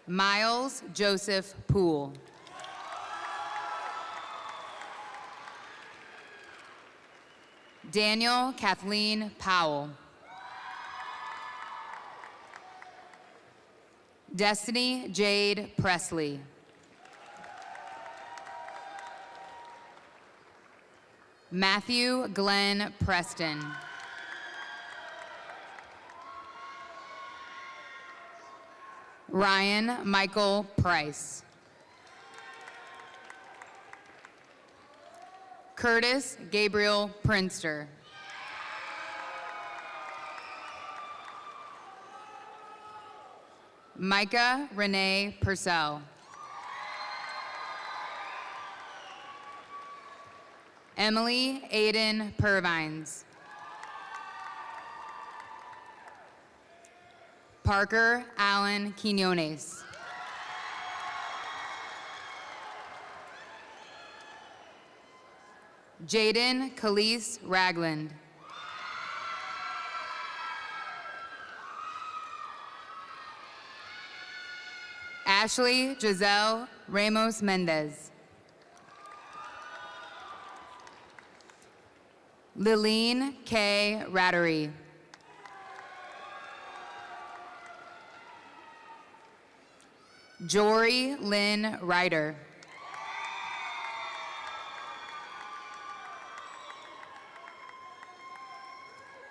Speaker 10: Miles Joseph Poole. Daniel Kathleen Powell. Destiny Jade Presley. Matthew Glenn Preston. Ryan Michael Price. Curtis Gabriel Prinster. Micah Renee Purcell. Emily Aiden Purvines. Parker Allen Quinones. Jaden Khalees Ragland. Ashley Giselle Ramos Mendez. Lileen K. Rattery. Jory Lynn Ryder.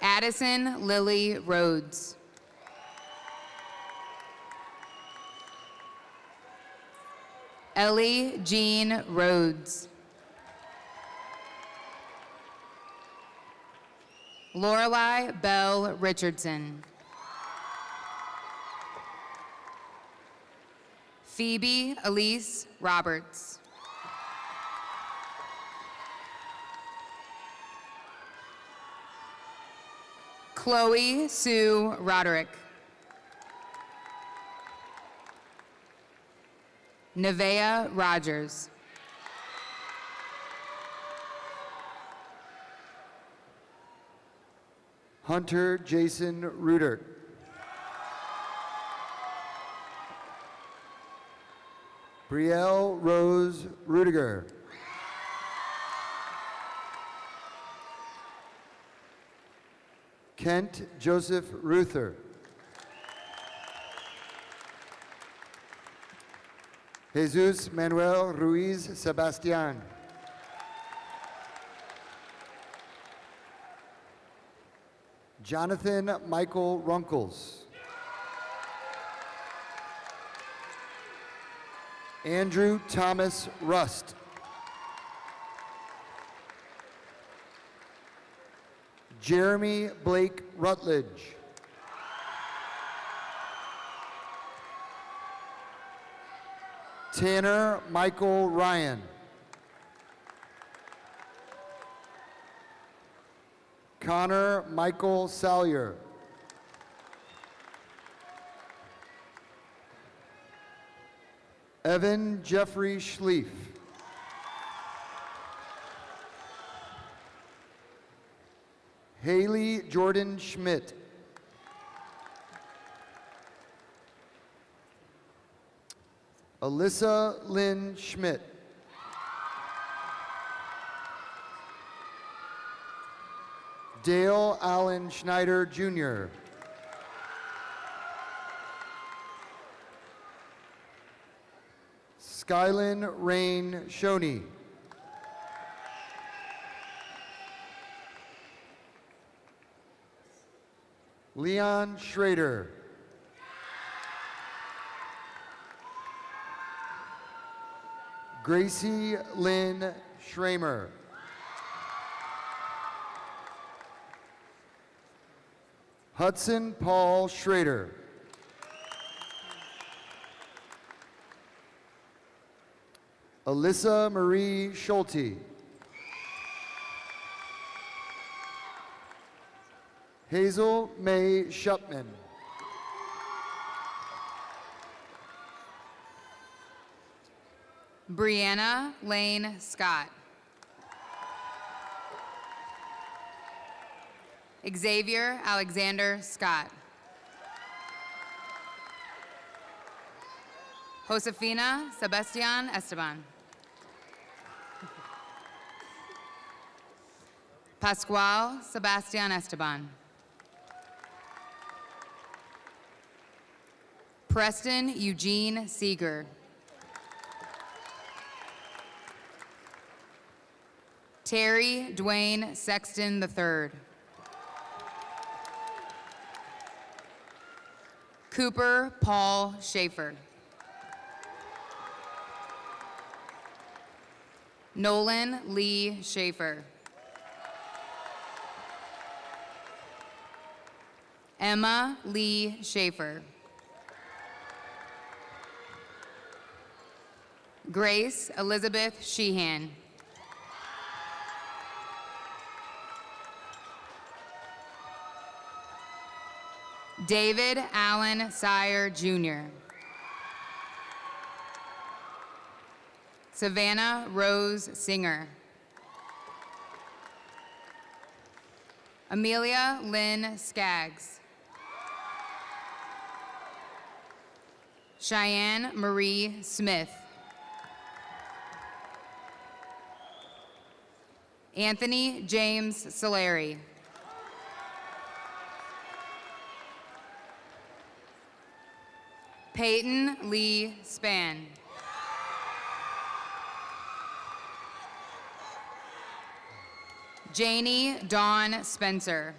Speaker 10: Addison Lily Rhodes. Ellie Jean Rhodes. Lorelei Bell Richardson. Phoebe Elise Roberts. Chloe Sue Roderick. Nevaeh Rogers.
Speaker 11: Hunter Jason Rudert. Brielle Rose Rudiger. Kent Joseph Ruther. Jesus Manuel Ruiz Sebastian. Jonathan Michael Runkles. Andrew Thomas Rust. Jeremy Blake Rutledge. Tanner Michael Ryan. Connor Michael Salyer. Evan Jeffrey Schlief. Haley Jordan Schmidt. Alyssa Lynn Schmidt. Dale Allen Schneider, Jr. Skylin Rain Shoney. Leon Schrader. Gracie Lynn Schramer. Hudson Paul Schrader. Alyssa Marie Schulte. Hazel May Shupman.
Speaker 10: Brianna Lane Scott. Xavier Alexander Scott. Josefina Sebastian Esteban. Pascual Sebastian Esteban. Preston Eugene Seeger. Terry Dwayne Sexton III. Cooper Paul Schaefer. Nolan Lee Schaefer. Emma Lee Schaefer. Grace Elizabeth Sheehan. David Allen Sire, Jr. Savannah Rose Singer. Amelia Lynn Skaggs. Cheyenne Marie Smith. Anthony James Solari. Peyton Lee Spann. Janie Dawn Spencer.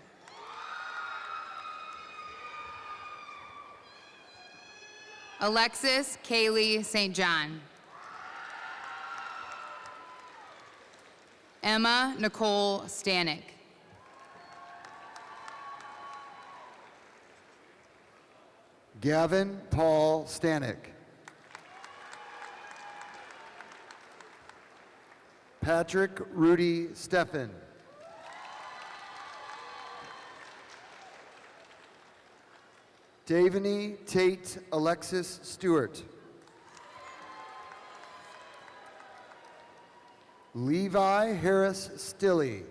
Speaker 10: Alexis Kaylee St. John. Emma Nicole Stanek.
Speaker 11: Gavin Paul Stanek. Patrick Rudy Steffen. Davany Tate Alexis Stewart. Levi Harris Stilley.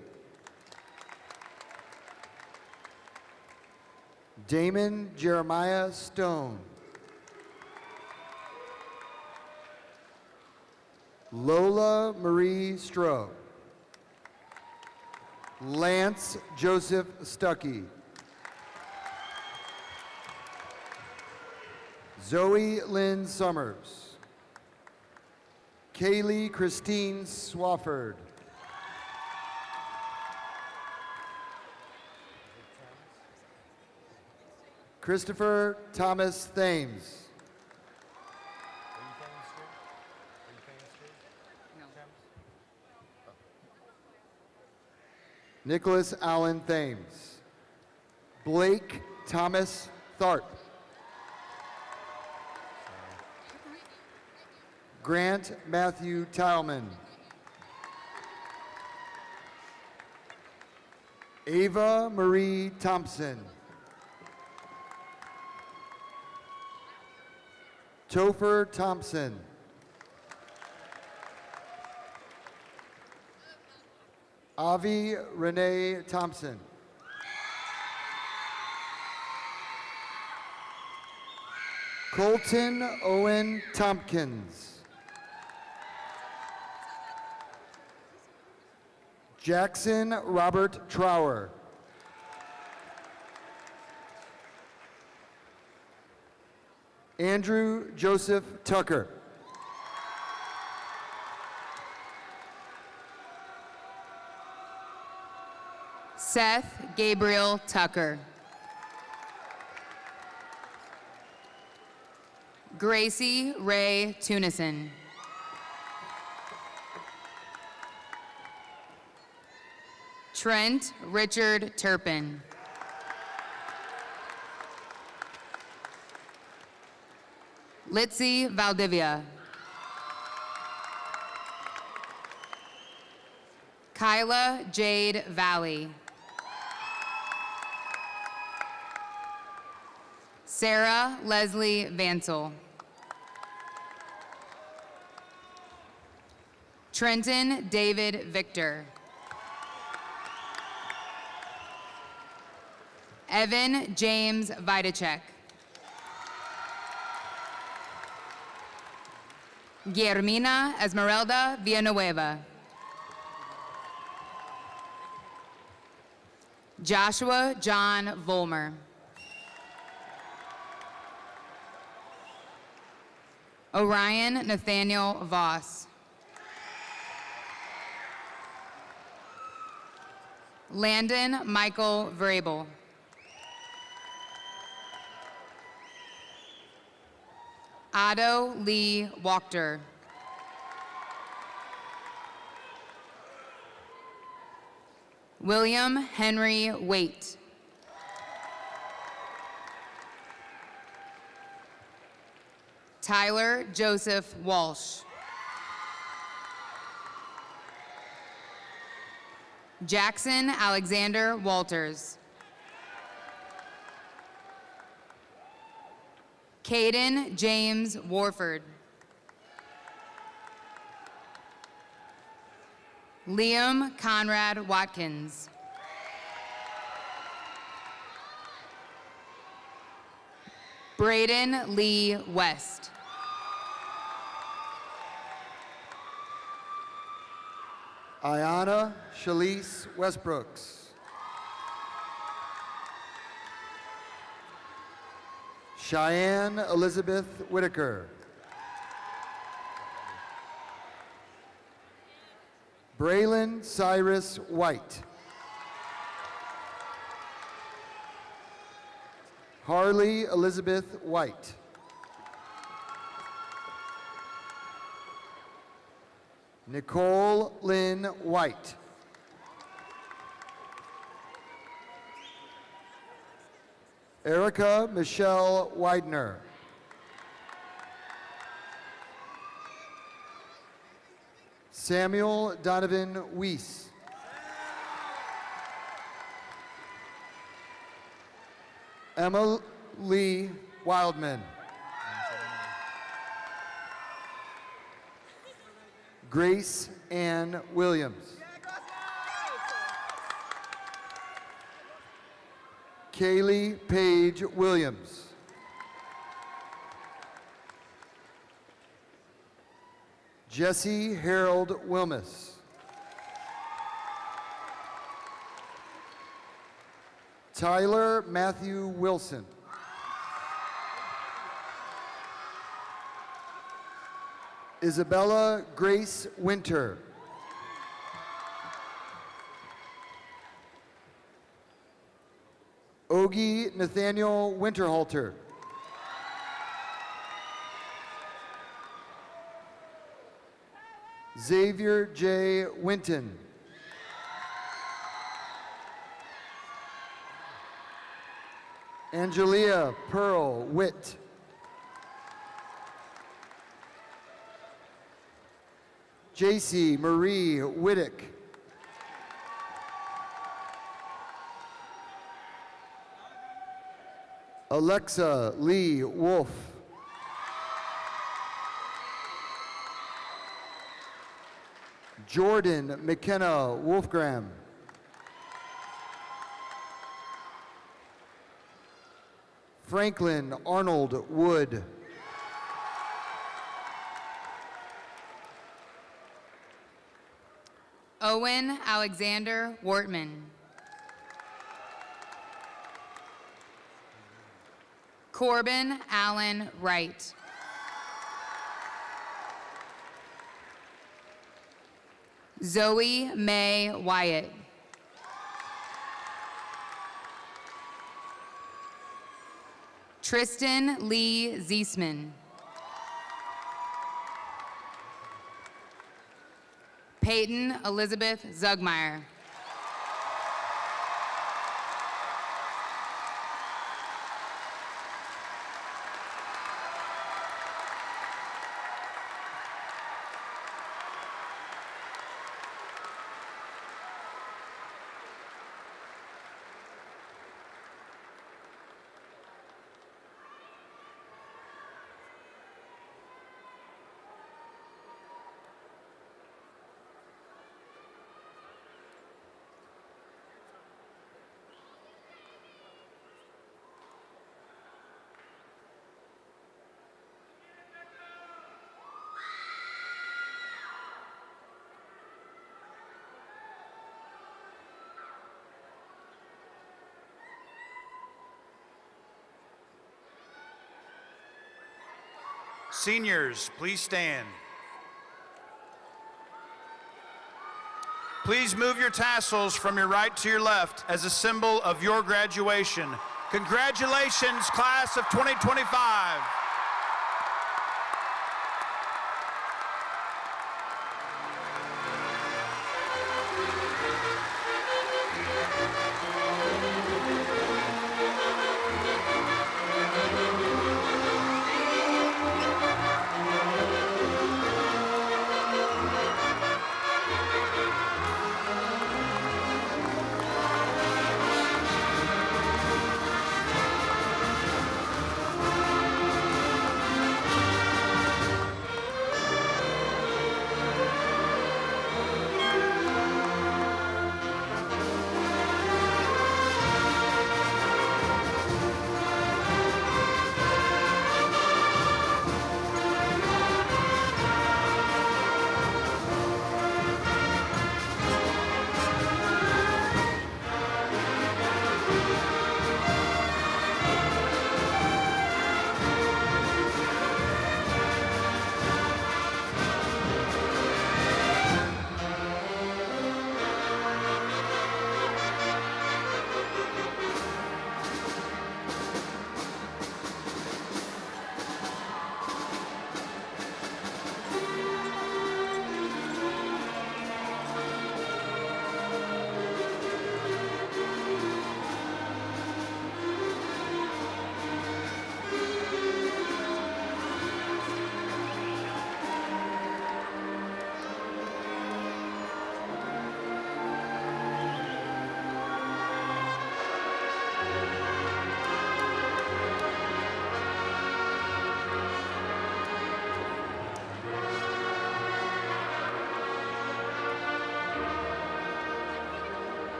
Speaker 11: Damon Jeremiah Stone. Lola Marie Stroh. Lance Joseph Stuckey. Zoe Lynn Summers. Kaylee Christine Swafford. Christopher Thomas Thames. Nicholas Allen Thames. Blake Thomas Tharp. Grant Matthew Tileman. Ava Marie Thompson. Topher Thompson. Avi Renee Thompson. Colton Owen Tompkins. Jackson Robert Trower. Andrew Joseph Tucker.
Speaker 10: Seth Gabriel Tucker. Gracie Ray Tunison. Trent Richard Turpin. Litzy Valdivia. Kyla Jade Valley. Sarah Leslie Vansel. Trenton David Victor. Evan James Vidacek. Guillermina Esmeralda Villanueva. Joshua John Volmer. Orion Nathaniel Voss. Landon Michael Vrabel. Otto Lee Wachter. William Henry Waite. Tyler Joseph Walsh. Jackson Alexander Walters. Caden James Warford. Liam Conrad Watkins. Braden Lee West.
Speaker 11: Ayana Shalise Westbrooks. Cheyenne Elizabeth Whitaker. Braylon Cyrus White. Harley Elizabeth White. Nicole Lynn White. Erica Michelle Widener. Samuel Donovan Weiss. Emma Lee Wildman. Grace Ann Williams. Kaylee Paige Williams. Jesse Harold Wilmus. Tyler Matthew Wilson. Isabella Grace Winter. Ogie Nathaniel Winterhalter. Xavier J. Winton. Angelia Pearl Witt. JC Marie Whittick. Alexa Lee Wolf. Jordan McKenna Wolfgram. Franklin Arnold Wood.
Speaker 10: Owen Alexander Wortman. Corbin Allen Wright. Zoe Mae Wyatt. Tristan Lee Ziesman. Peyton Elizabeth Zugmeyer.
Speaker 1: Seniors, please stand. Please move your tassels from your right to your left as a symbol of your graduation. Congratulations, class of 2025.